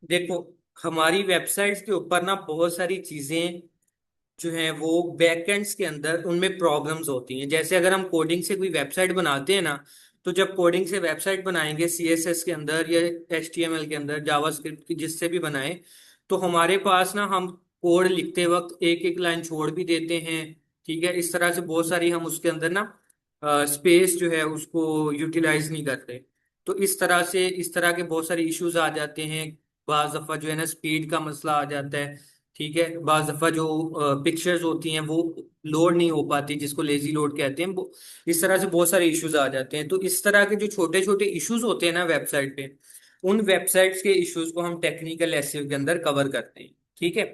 देखो, हमारी वेबसाइट्स के ऊपर ना बहुत सारी चीजें जो है वो बैकएंड्स के अंदर उनमें प्रॉब्लम्स होती हैं। जैसे अगर हम कोडिंग से कोई वेबसाइट बनाते हैं ना, तो जब कोडिंग से वेबसाइट बनाएंगे सीएसएस के अंदर या एचटीएमएल के अंदर, जावास्क्रिप्ट की जिससे भी बनाए, तो हमारे पास ना हम कोड लिखते वक्त एक एक लाइन छोड़ भी देते हैं। ठीक है, इस तरह से बहुत सारी हम उसके अंदर ना स्पेस जो है उसको यूटिलाइज नहीं करते। तो इस तरह से इस तरह के बहुत सारे इश्यूज आ जाते हैं। बाज दफा जो है ना स्पीड का मसला आ जाता है। ठीक है, बाज दफा जो पिक्चर्स होती हैं वो लोड नहीं हो पाती, जिसको लेजी लोड कहते हैं वो। इस तरह से बहुत सारे इश्यूज आ जाते हैं। तो इस तरह के जो छोटे छोटे इश्यूज होते हैं ना वेबसाइट पे, उन वेबसाइट्स के इश्यूज को हम टेक्निकल एसईओ के अंदर कवर करते हैं। ठीक है।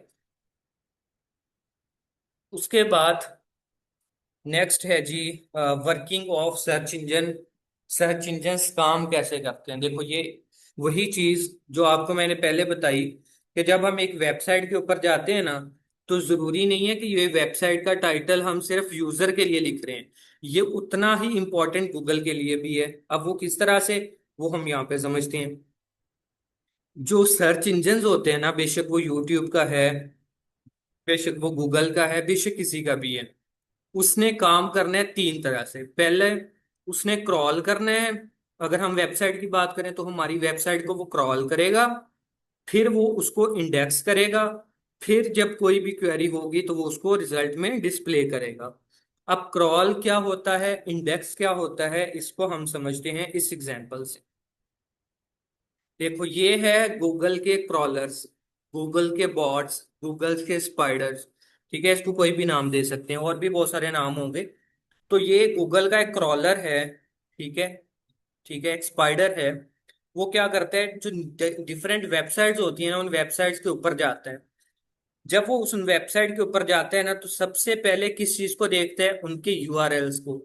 उसके बाद नेक्स्ट है जी working of search engine. Search engine काम कैसे करते हैं? देखो, ये वही चीज जो आपको मैंने पहले बताई कि जब हम एक वेबसाइट के ऊपर जाते हैं ना, तो जरूरी नहीं है कि ये वेबसाइट का टाइटल हम सिर्फ यूजर के लिए लिख रहे हैं, ये उतना ही इंपॉर्टेंट गूगल के लिए भी है। अब वो किस तरह से, वो हम यहाँ पे समझते हैं। जो सर्च इंजन होते हैं ना, बेशक वो यूट्यूब का है, बेशक वो गूगल का है, बेशक किसी का भी है, उसने काम करना है तीन तरह से। पहले उसने क्रॉल करना है। अगर हम वेबसाइट की बात करें तो हमारी वेबसाइट को वो क्रॉल करेगा, फिर वो उसको इंडेक्स करेगा, फिर जब कोई भी क्वेरी होगी तो वो उसको रिजल्ट में डिस्प्ले करेगा। अब क्रॉल क्या होता है, इंडेक्स क्या होता है, इसको हम समझते हैं इस एग्जांपल से। देखो, ये है गूगल के क्रॉलर्स, गूगल के बॉट्स, गूगल के स्पाइडर्स। ठीक है, इसको कोई भी नाम दे सकते हैं, और भी बहुत सारे नाम होंगे। तो ये गूगल का एक क्रॉलर है। ठीक है। ठीक है, एक स्पाइडर है। वो क्या करता है, जो डिफरेंट वेबसाइट्स होती हैं ना, उन वेबसाइट्स के ऊपर जाता है। जब वो उस वेबसाइट के ऊपर जाता है ना, तो सबसे पहले किस चीज को देखता है? उनके यूआरएल्स को।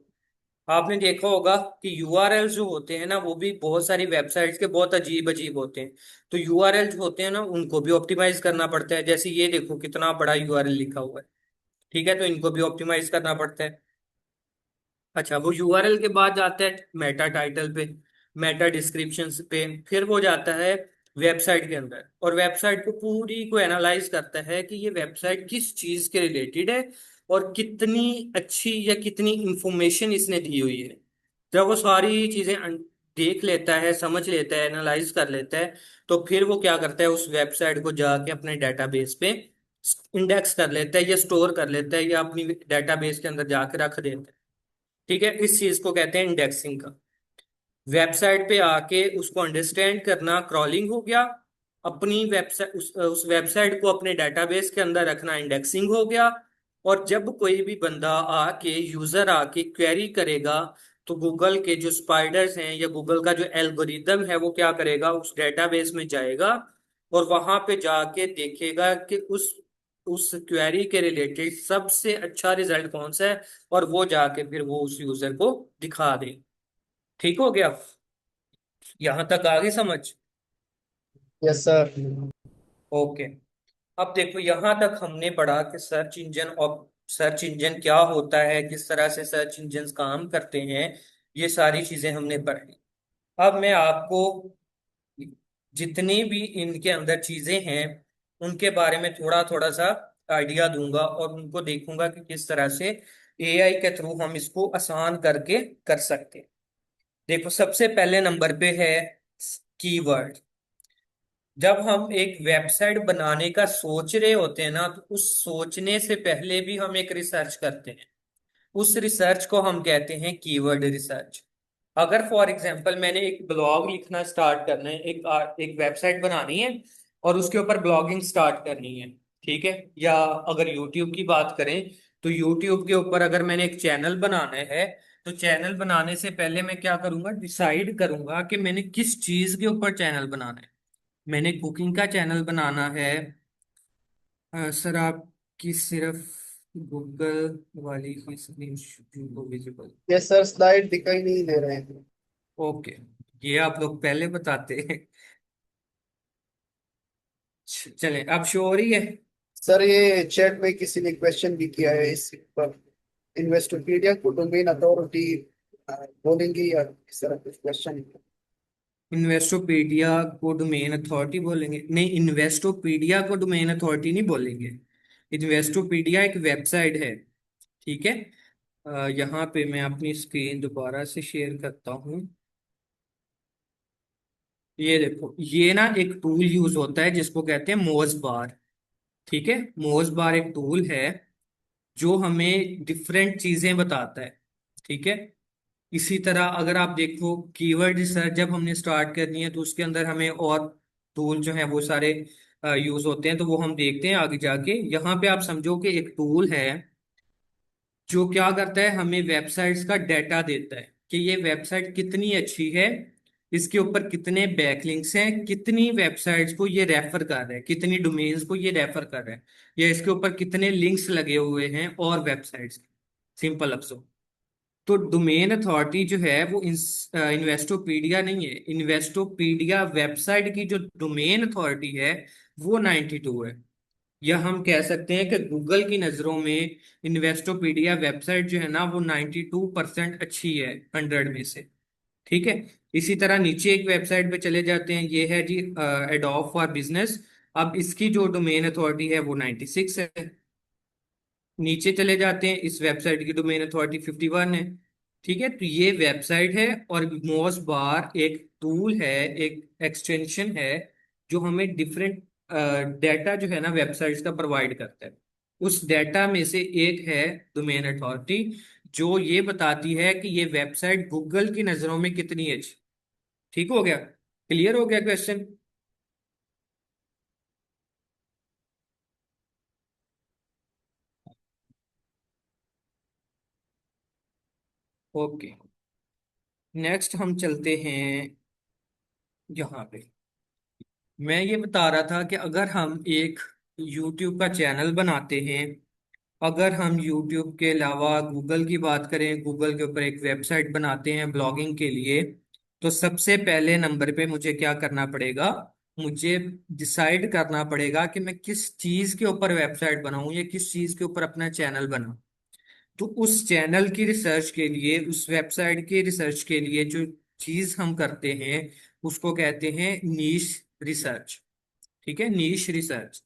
आपने देखा होगा कि यूआरएल्स जो होते हैं ना, वो भी बहुत सारी वेबसाइट्स के बहुत अजीब अजीब होते हैं। तो यूआरएल जो होते हैं ना, उनको भी ऑप्टिमाइज करना पड़ता है। जैसे ये देखो कितना बड़ा यूआरएल लिखा हुआ है। ठीक है, तो इनको भी ऑप्टिमाइज करना पड़ता है। अच्छा, वो यूआरएल के बाद जाता है मेटा टाइटल पे, मेटा डिस्क्रिप्शन पे, फिर वो जाता है वेबसाइट के अंदर, और वेबसाइट को पूरी को एनालाइज करता है कि ये वेबसाइट किस चीज के रिलेटेड है, और कितनी अच्छी या कितनी इंफॉर्मेशन इसने दी हुई है। जब वो सारी चीजें देख लेता है, समझ लेता है, एनालाइज कर लेता है, तो फिर वो क्या करता है, उस वेबसाइट को जाके अपने डेटाबेस पे इंडेक्स कर लेता है, या स्टोर कर लेता है, या अपनी डेटाबेस के अंदर जाके रख देता है। ठीक है, इस चीज को कहते हैं इंडेक्सिंग का। वेबसाइट पे आके उसको अंडरस्टैंड करना क्रॉलिंग हो गया। अपनी वेबसाइट उस वेबसाइट को अपने डेटाबेस के अंदर रखना इंडेक्सिंग हो गया। और जब कोई भी बंदा आके यूजर आके क्वेरी करेगा, तो गूगल के जो स्पाइडर्स हैं या गूगल का जो एल्गोरिदम है वो क्या करेगा, उस डेटाबेस में जाएगा, और वहां पे जाके देखेगा कि उस क्वेरी के रिलेटेड सबसे अच्छा रिजल्ट कौन सा है, और वो जाके फिर वो उस यूजर को दिखा दे। ठीक हो गया? यहां तक आगे समझ? Yes sir. ओके। अब देखो, यहां तक हमने पढ़ा कि सर्च इंजन और सर्च इंजन क्या होता है, किस तरह से सर्च इंजन काम करते हैं, ये सारी चीजें हमने पढ़ी। अब मैं आपको जितनी भी इनके अंदर चीजें हैं उनके बारे में थोड़ा थोड़ा सा आइडिया दूंगा और उनको देखूंगा कि किस तरह से एआई के थ्रू हम इसको आसान करके कर सकते हैं। देखो, सबसे पहले नंबर पे है कीवर्ड। जब हम एक वेबसाइट बनाने का सोच रहे होते हैं ना, तो उस सोचने से पहले भी हम एक रिसर्च करते हैं। उस रिसर्च को हम कहते हैं कीवर्ड रिसर्च। अगर फॉर एग्जांपल मैंने एक ब्लॉग लिखना स्टार्ट करना है, एक वेबसाइट बनानी है और उसके ऊपर ब्लॉगिंग स्टार्ट करनी है, ठीक है, या अगर यूट्यूब की बात करें तो यूट्यूब के ऊपर अगर मैंने एक चैनल बनाना है, तो चैनल बनाने से पहले मैं क्या करूंगा, डिसाइड करूंगा कि मैंने किस चीज के ऊपर चैनल बनाना है। मैंने कुकिंग का चैनल बनाना है। सर आपकी सिर्फ गूगल वाली ही स्क्रीन को विजिबल। यस सर, स्लाइड दिखाई नहीं दे रहे हैं। ओके, ये आप लोग पहले बताते। चले, अब शो हो रही है। सर ये चैट में किसी ने क्वेश्चन भी किया है इस पर। इन्वेस्टोपीडिया को डोमेन अथॉरिटी बोलेंगे या इस तरह कुछ क्वेश्चन। इन्वेस्टोपीडिया को डोमेन अथॉरिटी बोलेंगे? नहीं, इन्वेस्टोपीडिया को डोमेन अथॉरिटी नहीं बोलेंगे। इन्वेस्टोपीडिया एक वेबसाइट है, ठीक है। यहाँ पे मैं अपनी स्क्रीन दोबारा से शेयर करता हूँ। ये देखो, ये ना एक टूल यूज होता है जिसको कहते हैं मोज बार। ठीक है, मोज बार एक टूल है जो हमें डिफरेंट चीजें बताता है, ठीक है। इसी तरह अगर आप देखो, कीवर्ड रिसर्च जब हमने स्टार्ट करनी है तो उसके अंदर हमें और टूल जो है वो सारे यूज होते हैं, तो वो हम देखते हैं आगे जाके। यहाँ पे आप समझो कि एक टूल है जो क्या करता है, हमें वेबसाइट्स का डाटा देता है कि ये वेबसाइट कितनी अच्छी है, इसके ऊपर कितने बैकलिंक्स हैं, कितनी वेबसाइट्स को ये रेफर कर रहा है, कितनी डोमेन्स को ये रेफर कर रहा है, या इसके ऊपर कितने लिंक्स लगे हुए हैं और वेबसाइट्स। सिंपल लफ्जों, तो डोमेन अथॉरिटी जो है वो इन्वेस्टोपीडिया नहीं है। इन्वेस्टोपीडिया वेबसाइट की जो डोमेन अथॉरिटी है वो 92 है। या हम कह सकते हैं कि गूगल की नजरों में इन्वेस्टोपीडिया वेबसाइट जो है ना वो 92% अच्छी है 100 में से, ठीक है। इसी तरह नीचे एक वेबसाइट पे चले जाते हैं, ये है जी एडोब फॉर बिजनेस। अब इसकी जो डोमेन अथॉरिटी है वो 96 है। नीचे चले जाते हैं, इस वेबसाइट की डोमेन अथॉरिटी 51 है, ठीक है। तो ये वेबसाइट है और मोज बार एक टूल है, एक एक्सटेंशन है जो हमें डिफरेंट डाटा जो है ना वेबसाइट्स का प्रोवाइड करता है। उस डाटा में से एक है डोमेन अथॉरिटी, जो ये बताती है कि ये वेबसाइट गूगल की नजरों में कितनी अच्छी। ठीक हो गया? क्लियर हो गया क्वेश्चन? ओके, नेक्स्ट हम चलते हैं यहाँ पे। मैं ये बता रहा था कि अगर हम एक YouTube का चैनल बनाते हैं, अगर हम YouTube के अलावा गूगल की बात करें, गूगल के ऊपर एक वेबसाइट बनाते हैं ब्लॉगिंग के लिए, तो सबसे पहले नंबर पे मुझे क्या करना पड़ेगा, मुझे डिसाइड करना पड़ेगा कि मैं किस चीज के ऊपर वेबसाइट बनाऊं या किस चीज के ऊपर अपना चैनल बनाऊं। तो उस चैनल की रिसर्च के लिए, उस वेबसाइट की रिसर्च के लिए जो चीज हम करते हैं उसको कहते हैं नीश रिसर्च। ठीक है, नीश रिसर्च।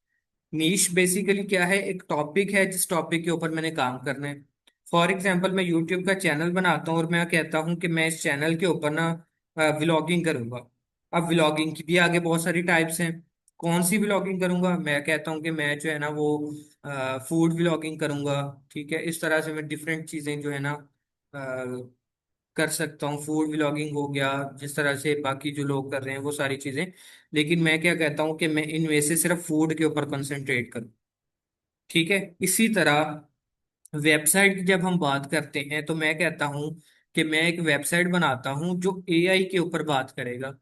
नीश बेसिकली क्या है, एक टॉपिक है जिस टॉपिक के ऊपर मैंने काम करना है। फॉर एग्जांपल मैं यूट्यूब का चैनल बनाता हूँ और मैं कहता हूँ कि मैं इस चैनल के ऊपर ना व्लॉगिंग करूंगा। अब व्लॉगिंग की भी आगे बहुत सारी टाइप्स हैं। कौन सी व्लॉगिंग करूंगा? मैं कहता हूँ कि मैं जो है ना वो फूड व्लॉगिंग करूंगा, ठीक है। इस तरह से मैं डिफरेंट चीजें जो है ना कर सकता हूँ। फूड व्लॉगिंग हो गया, जिस तरह से बाकी जो लोग कर रहे हैं वो सारी चीजें। लेकिन मैं क्या कहता हूँ कि मैं इनमें से सिर्फ फूड के ऊपर कंसंट्रेट करूँ, ठीक है। इसी तरह वेबसाइट की जब हम बात करते हैं तो मैं कहता हूँ कि मैं एक वेबसाइट बनाता हूँ जो एआई के ऊपर बात करेगा।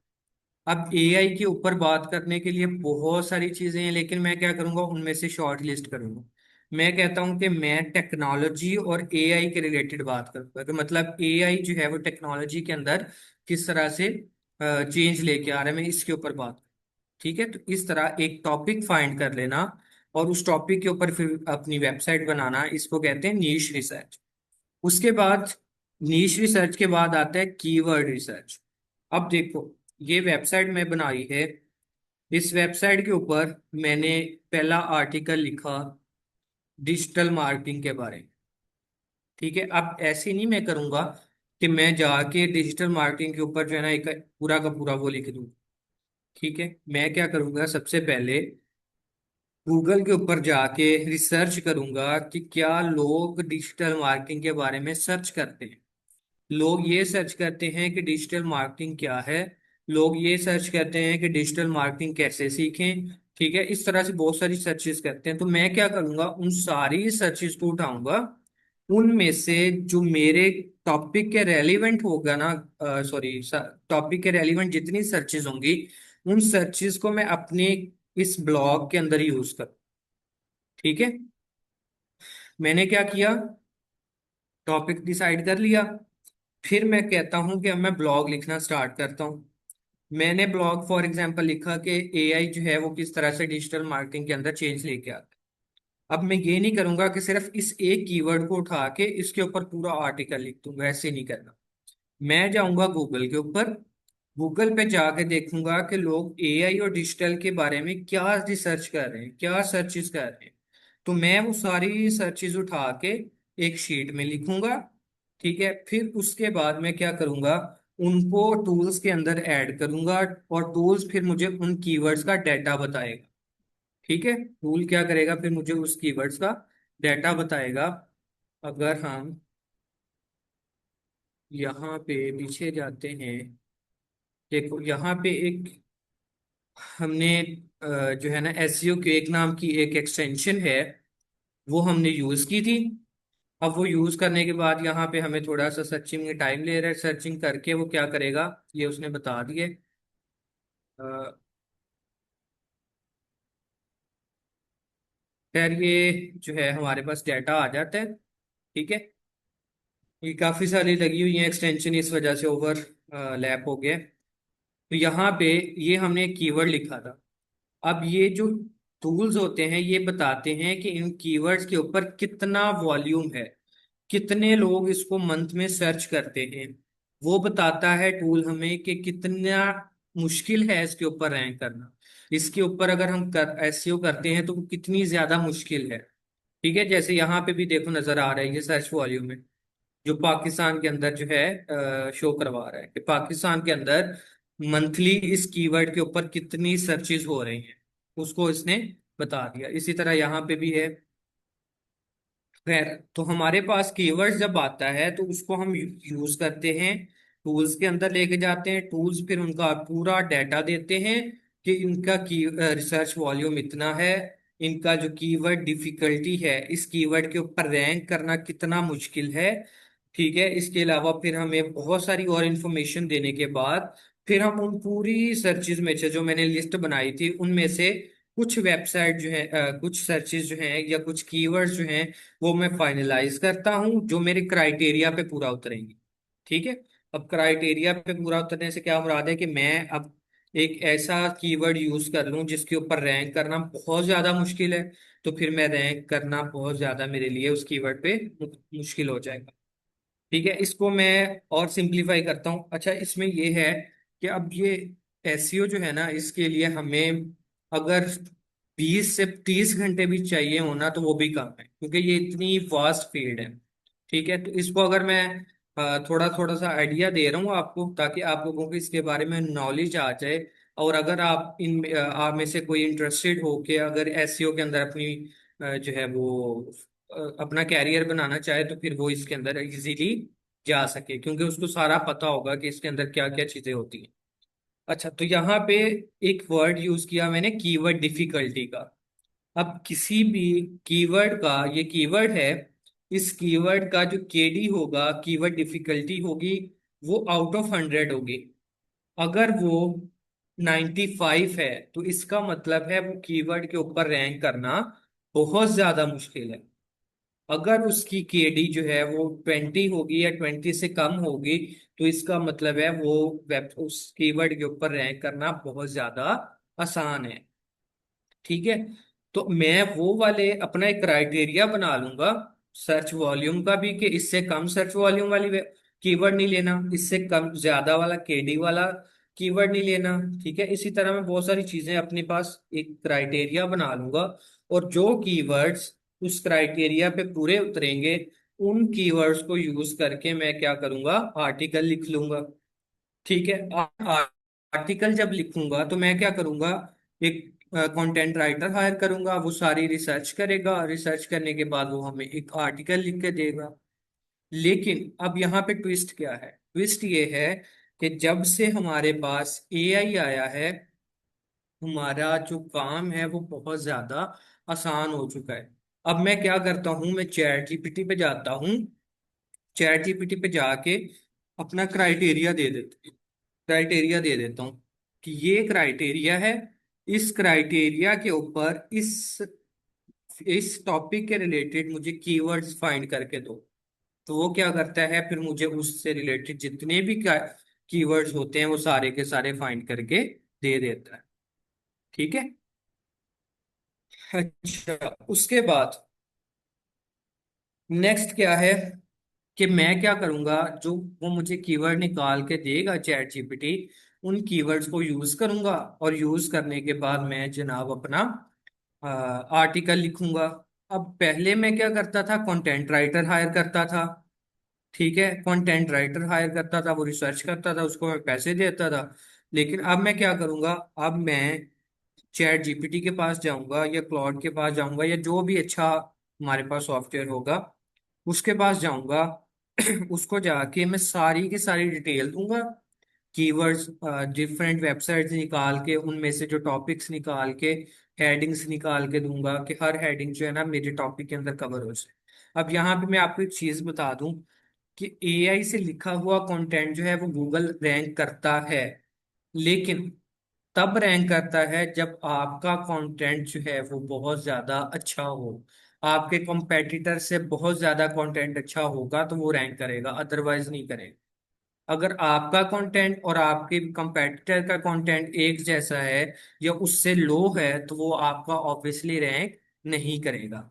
अब एआई के ऊपर बात करने के लिए बहुत सारी चीजें हैं, लेकिन मैं क्या करूंगा, उनमें से शॉर्ट लिस्ट करूंगा। मैं कहता हूं कि मैं टेक्नोलॉजी और एआई के रिलेटेड बात करूंगा, कि मतलब एआई जो है वो टेक्नोलॉजी के अंदर किस तरह से चेंज लेके आ रहा है, मैं इसके ऊपर बात। ठीक है, तो इस तरह एक टॉपिक फाइंड कर लेना और उस टॉपिक के ऊपर फिर अपनी वेबसाइट बनाना, इसको कहते हैं नीश रिसर्च। उसके बाद नीश रिसर्च के बाद आता है कीवर्ड रिसर्च। अब देखो, ये वेबसाइट मैं बनाई है। इस वेबसाइट के ऊपर मैंने पहला आर्टिकल लिखा डिजिटल मार्केटिंग के बारे में। ठीक है, अब ऐसे नहीं मैं करूंगा कि मैं जाके डिजिटल मार्केटिंग के ऊपर जो है ना एक पूरा का पूरा वो लिख दूं। ठीक है, मैं क्या करूंगा, सबसे पहले गूगल के ऊपर जाके रिसर्च करूंगा कि क्या लोग डिजिटल मार्केटिंग के बारे में सर्च करते हैं। लोग ये सर्च करते हैं कि डिजिटल मार्केटिंग क्या है। लोग ये सर्च करते हैं कि डिजिटल मार्केटिंग कैसे सीखें। ठीक है, इस तरह से बहुत सारी सर्चेस करते हैं। तो मैं क्या करूंगा, उन सारी सर्चेस को उठाऊंगा। उनमें से जो मेरे टॉपिक के रेलिवेंट होगा ना, सॉरी, टॉपिक के रेलिवेंट जितनी सर्चेस होंगी, उन सर्चेस को मैं अपने इस ब्लॉग के अंदर यूज कर। ठीक है, मैंने क्या किया, टॉपिक डिसाइड कर लिया। फिर मैं कहता हूं कि अब मैं ब्लॉग लिखना स्टार्ट करता हूं। मैंने ब्लॉग फॉर एग्जांपल लिखा कि एआई जो है वो किस तरह से डिजिटल मार्केटिंग के अंदर चेंज लेके आता है। अब मैं ये नहीं करूंगा कि सिर्फ इस एक कीवर्ड को उठा के इसके ऊपर पूरा आर्टिकल लिख दूंगा, ऐसे नहीं करना। मैं जाऊंगा गूगल के ऊपर। गूगल पे जाके देखूंगा कि लोग एआई और डिजिटल के बारे में क्या रिसर्च कर रहे हैं, क्या सर्चेस कर रहे हैं। तो मैं वो सारी सर्चेस उठा के एक शीट में लिखूंगा। ठीक है, फिर उसके बाद मैं क्या करूंगा, उनको टूल्स के अंदर ऐड करूंगा। और टूल्स फिर मुझे उन कीवर्ड्स का डाटा बताएगा। ठीक है, टूल क्या करेगा, फिर मुझे उस कीवर्ड्स का डाटा बताएगा। अगर हम यहाँ पे पीछे जाते हैं, देखो यहाँ पे एक हमने जो है ना एसईओ क्विक नाम की एक एक्सटेंशन है, वो हमने यूज की थी। अब वो यूज करने के बाद यहाँ पे हमें थोड़ा सा सर्चिंग में टाइम ले रहा है। सर्चिंग करके वो क्या करेगा, ये उसने बता दिए। अ, खैर ये जो है हमारे पास डाटा आ जाता है। ठीक है, ये काफी सारी लगी हुई है एक्सटेंशन, इस वजह से ओवर लैप हो गया। तो यहाँ पे ये हमने कीवर्ड लिखा था। अब ये जो टूल्स होते हैं ये बताते हैं कि इन कीवर्ड्स के ऊपर कितना वॉल्यूम है, कितने लोग इसको मंथ में सर्च करते हैं। वो बताता है टूल हमें कि कितना मुश्किल है इसके ऊपर रैंक करना। इसके ऊपर अगर हम एसईओ करते हैं तो वो कितनी ज्यादा मुश्किल है। ठीक है, जैसे यहाँ पे भी देखो नजर आ रहा है ये सर्च वॉल्यूम में, जो पाकिस्तान के अंदर जो है शो करवा रहा है कि पाकिस्तान के अंदर मंथली इस कीवर्ड के ऊपर कितनी सर्चेज हो रही हैं, उसको इसने बता दिया। इसी तरह यहाँ पे भी है। खैर, तो हमारे पास कीवर्ड जब आता है तो उसको हम यूज करते हैं, टूल्स के अंदर लेके जाते हैं। टूल्स फिर उनका पूरा डाटा देते हैं कि इनका की रिसर्च वॉल्यूम इतना है, इनका जो कीवर्ड डिफिकल्टी है, इस कीवर्ड के ऊपर रैंक करना कितना मुश्किल है। ठीक है, इसके अलावा फिर हमें बहुत सारी और इंफॉर्मेशन देने के बाद फिर हम उन पूरी सर्चेज में से जो मैंने लिस्ट बनाई थी उनमें से कुछ वेबसाइट जो है, कुछ सर्चेज जो हैं या कुछ कीवर्ड्स जो हैं, वो मैं फाइनलाइज करता हूँ जो मेरे क्राइटेरिया पे पूरा उतरेंगे। ठीक है, अब क्राइटेरिया पे पूरा उतरने से क्या मुराद है कि मैं अब एक ऐसा कीवर्ड यूज कर लूं जिसके ऊपर रैंक करना बहुत ज्यादा मुश्किल है। तो फिर मैं रैंक करना बहुत ज्यादा मेरे लिए उस कीवर्ड पे मुश्किल हो जाएगा। ठीक है, इसको मैं और सिंप्लीफाई करता हूँ। अच्छा, इसमें ये है कि अब ये एसईओ जो है ना, इसके लिए हमें अगर 20 से 30 घंटे भी चाहिए होना तो वो भी कम है, क्योंकि ये इतनी वास्ट फील्ड है। ठीक है, तो इसको अगर मैं थोड़ा थोड़ा सा आइडिया दे रहा हूँ आपको, ताकि आप लोगों को इसके बारे में नॉलेज आ जाए। और अगर आप आप में से कोई इंटरेस्टेड हो कि अगर एसईओ के अंदर अपनी जो है वो अपना कैरियर बनाना चाहे, तो फिर वो इसके अंदर इजीली जा सके, क्योंकि उसको सारा पता होगा कि इसके अंदर क्या क्या चीजें होती हैं। अच्छा, तो यहाँ पे एक वर्ड यूज किया मैंने कीवर्ड डिफिकल्टी का। अब किसी भी कीवर्ड का, ये कीवर्ड है, इस कीवर्ड का जो केडी होगा, कीवर्ड डिफिकल्टी होगी, वो आउट ऑफ 100 होगी। अगर वो 95 है तो इसका मतलब है वो कीवर्ड के ऊपर रैंक करना बहुत ज्यादा मुश्किल है। अगर उसकी केडी जो है वो 20 होगी या 20 से कम होगी, तो इसका मतलब है वो वेब उस कीवर्ड के ऊपर रैंक करना बहुत ज्यादा आसान है। ठीक है, तो मैं वो वाले अपना एक क्राइटेरिया बना लूंगा सर्च वॉल्यूम का भी, कि इससे कम सर्च वॉल्यूम वाली कीवर्ड नहीं लेना, इससे कम ज्यादा वाला केडी वाला कीवर्ड नहीं लेना। ठीक है, इसी तरह मैं बहुत सारी चीजें अपने पास एक क्राइटेरिया बना लूंगा, और जो कीवर्ड्स उस क्राइटेरिया पे पूरे उतरेंगे, उन कीवर्ड्स को यूज करके मैं क्या करूंगा, आर्टिकल लिख लूंगा। ठीक है, आर्टिकल जब लिखूंगा तो मैं क्या करूंगा, एक कंटेंट राइटर हायर करूंगा, वो सारी रिसर्च करेगा, रिसर्च करने के बाद वो हमें एक आर्टिकल लिख के देगा। लेकिन अब यहाँ पे ट्विस्ट क्या है, ट्विस्ट ये है कि जब से हमारे पास एआई आया है, हमारा जो काम है वो बहुत ज्यादा आसान हो चुका है। अब मैं क्या करता हूँ, मैं चैट जीपीटी पे जाता हूँ, चैट जीपीटी पे जाके अपना क्राइटेरिया दे देता हूँ कि ये क्राइटेरिया है, इस क्राइटेरिया के ऊपर इस टॉपिक के रिलेटेड मुझे कीवर्ड्स फाइंड करके दो। तो वो क्या करता है, फिर मुझे उससे रिलेटेड जितने भी कीवर्ड्स होते हैं वो सारे के सारे फाइंड करके दे देता है। ठीक है। अच्छा, उसके बाद नेक्स्ट क्या है कि मैं क्या करूंगा, जो वो मुझे कीवर्ड निकाल के देगा चैट जीपीटी, उन कीवर्ड्स को यूज करूंगा, और यूज करने के बाद मैं जनाब अपना आर्टिकल लिखूंगा। अब पहले मैं क्या करता था, कंटेंट राइटर हायर करता था। ठीक है, कंटेंट राइटर हायर करता था, वो रिसर्च करता था, उसको मैं पैसे देता था। लेकिन अब मैं क्या करूंगा, अब मैं चैट जीपीटी के पास जाऊंगा, या क्लॉड के पास जाऊंगा, या जो भी अच्छा हमारे पास सॉफ्टवेयर होगा उसके पास जाऊंगा। उसको जाके मैं सारी की सारी डिटेल दूंगा, कीवर्ड्स, डिफरेंट वेबसाइट्स निकाल के उनमें से जो टॉपिक्स निकाल के हेडिंग्स निकाल के दूंगा, कि हर हेडिंग जो है ना मेरे टॉपिक के अंदर कवर हो जाए। अब यहाँ पे मैं आपको एक चीज बता दूं कि एआई से लिखा हुआ कंटेंट जो है वो गूगल रैंक करता है, लेकिन तब रैंक करता है जब आपका कंटेंट जो है वो बहुत ज्यादा अच्छा हो। आपके कंपेटिटर से बहुत ज्यादा कंटेंट अच्छा होगा तो वो रैंक करेगा, अदरवाइज नहीं करेगा। अगर आपका कंटेंट और आपके कंपेटिटर का कंटेंट एक जैसा है या उससे लो है, तो वो आपका ऑब्वियसली रैंक नहीं करेगा।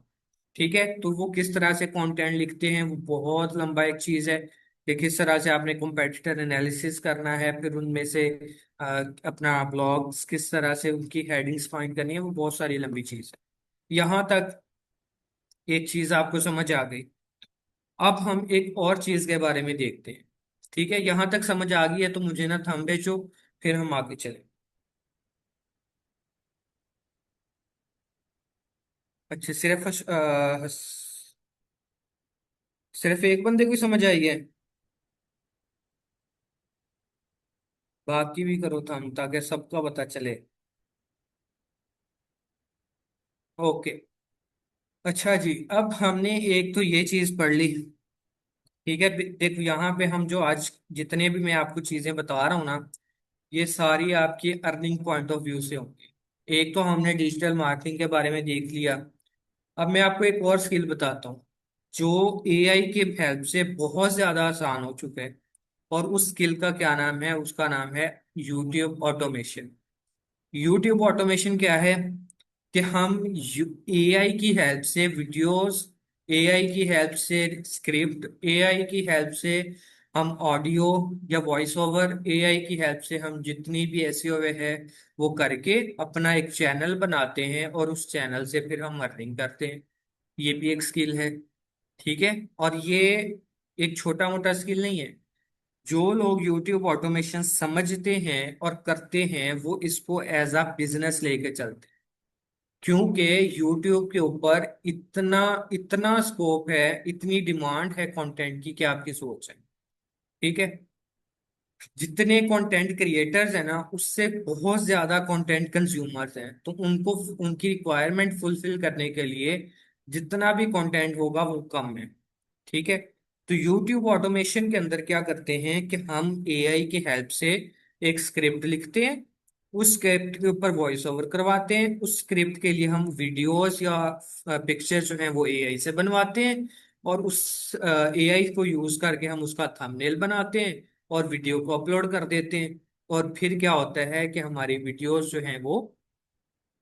ठीक है, तो वो किस तरह से कंटेंट लिखते हैं वो बहुत लंबा एक चीज है, कि किस तरह से आपने कंपेटिटर एनालिसिस करना है, फिर उनमें से अपना ब्लॉग्स किस तरह से उनकी हेडिंग्स फाइंड करनी है, वो बहुत सारी लंबी चीज है। यहाँ तक एक चीज आपको समझ आ गई। अब हम एक और चीज के बारे में देखते हैं। ठीक है, यहाँ तक समझ आ गई है तो मुझे ना थंब भेजो, फिर हम आगे चलें। अच्छा, सिर्फ एक बंदे को ही समझ आई है? बाकी भी करो थंब ताकि सबका पता चले। ओके। अच्छा जी, अब हमने एक तो ये चीज पढ़ ली। ठीक है, देखो यहाँ पे हम जो आज जितने भी मैं आपको चीजें बता रहा हूँ ना, ये सारी आपकी अर्निंग पॉइंट ऑफ व्यू से होंगी। एक तो हमने डिजिटल मार्केटिंग के बारे में देख लिया। अब मैं आपको एक और स्किल बताता हूँ, जो एआई के हेल्प से बहुत ज्यादा आसान हो चुका है। और उस स्किल का क्या नाम है, उसका नाम है यूट्यूब ऑटोमेशन। यूट्यूब ऑटोमेशन क्या है, कि हम एआई की हेल्प से वीडियोस, एआई की हेल्प से स्क्रिप्ट, एआई की हेल्प से हम ऑडियो या वॉइस ओवर, एआई की हेल्प से हम जितनी भी एसईओ है वो करके अपना एक चैनल बनाते हैं, और उस चैनल से फिर हम अर्निंग करते हैं। ये भी एक स्किल है। ठीक है, और ये एक छोटा मोटा स्किल नहीं है। जो लोग YouTube ऑटोमेशन समझते हैं और करते हैं वो इसको एज अ बिजनेस लेके चलते हैं, क्योंकि YouTube के ऊपर इतना इतना स्कोप है, इतनी डिमांड है कंटेंट की, कि आपकी सोच है। ठीक है, जितने कंटेंट क्रिएटर्स हैं ना उससे बहुत ज्यादा कंटेंट कंज्यूमर्स हैं, तो उनको उनकी रिक्वायरमेंट फुलफिल करने के लिए जितना भी कंटेंट होगा वो कम है। ठीक है, तो YouTube ऑटोमेशन के अंदर क्या करते हैं कि हम एआई की हेल्प से एक स्क्रिप्ट लिखते हैं, उस स्क्रिप्ट के ऊपर वॉइस ओवर करवाते हैं, उस स्क्रिप्ट के लिए हम वीडियोस या पिक्चर जो हैं वो एआई से बनवाते हैं, और उस एआई को यूज करके हम उसका थंबनेल बनाते हैं और वीडियो को अपलोड कर देते हैं। और फिर क्या होता है कि हमारी वीडियोस जो हैं वो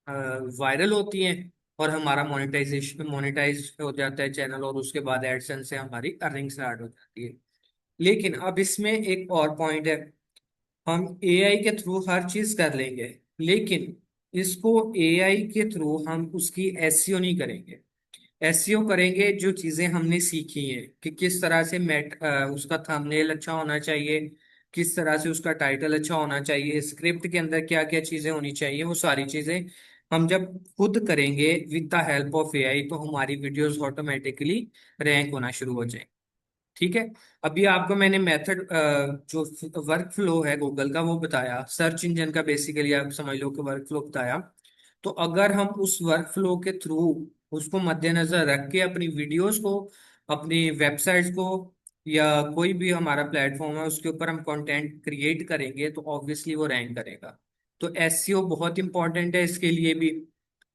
वायरल होती हैं, और हमारा मोनेटाइज हो जाता है चैनल, और उसके बाद एडसेंस से हमारी अर्निंग स्टार्ट हो जाती है। लेकिन अब इसमें एक और पॉइंट है, हम एआई के थ्रू हर चीज कर लेंगे, लेकिन इसको एआई के थ्रू हम उसकी एसईओ नहीं करेंगे। एसईओ करेंगे जो चीजें हमने सीखी हैं, कि किस तरह से उसका थंबनेल अच्छा होना चाहिए, किस तरह से उसका टाइटल अच्छा होना चाहिए, स्क्रिप्ट के अंदर क्या क्या चीजें होनी चाहिए, वो सारी चीजें हम जब खुद करेंगे with the help of AI, तो हमारी वीडियोस ऑटोमेटिकली रैंक होना शुरू हो जाएंगी। ठीक है। अभी आपको मैंने मेथड, जो वर्क फ्लो है गूगल का वो बताया, सर्च इंजन का बेसिकली आप समझ लो कि वर्क फ्लो बताया। तो अगर हम उस वर्क फ्लो के थ्रू उसको मद्देनजर रख के अपनी वीडियोस को, अपनी वेबसाइट्स को, या कोई भी हमारा प्लेटफॉर्म है उसके ऊपर हम कंटेंट क्रिएट करेंगे, तो ऑब्वियसली वो रैंक करेगा। तो एसईओ बहुत इंपॉर्टेंट है इसके लिए भी।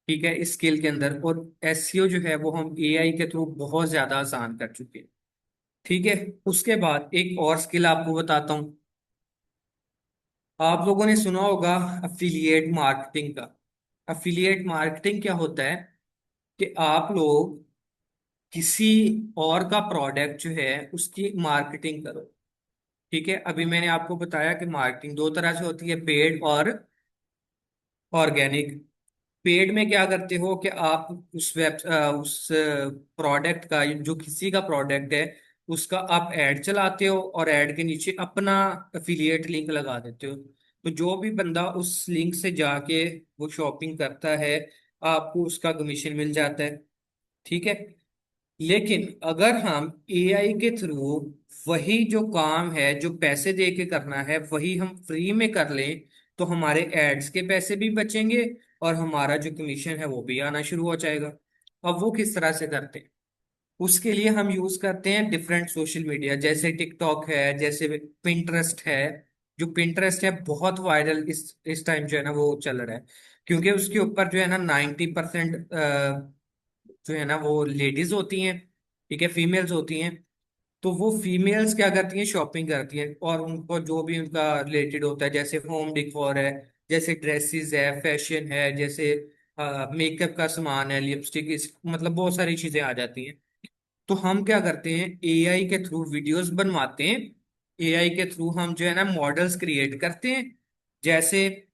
ठीक है, इस स्किल के अंदर, और एसईओ जो है वो हम एआई के थ्रू बहुत ज्यादा आसान कर चुके हैं। ठीक है। उसके बाद एक और स्किल आपको बताता हूँ। आप लोगों ने सुना होगा अफिलिएट मार्केटिंग का। अफिलिएट मार्केटिंग क्या होता है, कि आप लोग किसी और का प्रोडक्ट जो है उसकी मार्केटिंग करो। ठीक है। अभी मैंने आपको बताया कि मार्केटिंग दो तरह से होती है, पेड और ऑर्गेनिक। पेड में क्या करते हो कि आप उस प्रोडक्ट का, जो किसी का प्रोडक्ट है उसका आप ऐड चलाते हो, और ऐड के नीचे अपना अफिलिएट लिंक लगा देते हो। तो जो भी बंदा उस लिंक से जाके वो शॉपिंग करता है, आपको उसका कमीशन मिल जाता है। ठीक है। लेकिन अगर हम एआई के थ्रू वही जो काम है जो पैसे दे के करना है वही हम फ्री में कर लें, तो हमारे एड्स के पैसे भी बचेंगे, और हमारा जो कमीशन है वो भी आना शुरू हो जाएगा। अब वो किस तरह से करते हैं, उसके लिए हम यूज करते हैं डिफरेंट सोशल मीडिया, जैसे टिकटॉक है, जैसे पिंटरेस्ट है। जो पिंटरेस्ट है बहुत वायरल इस टाइम जो है ना वो चल रहा है, क्योंकि उसके ऊपर जो है ना 90% जो है ना वो लेडीज होती हैं। ठीक है, फीमेल्स होती हैं। तो वो फीमेल्स क्या करती हैं, शॉपिंग करती हैं, और उनको जो भी उनका रिलेटेड होता है, जैसे होम डिकोर है, जैसे ड्रेसेस है, फैशन है, जैसे मेकअप का सामान है, लिपस्टिक, इस मतलब बहुत सारी चीजें आ जाती हैं। तो हम क्या करते हैं, एआई के थ्रू वीडियोस बनवाते हैं। एआई के थ्रू हम जो है ना मॉडल्स क्रिएट करते हैं। जैसे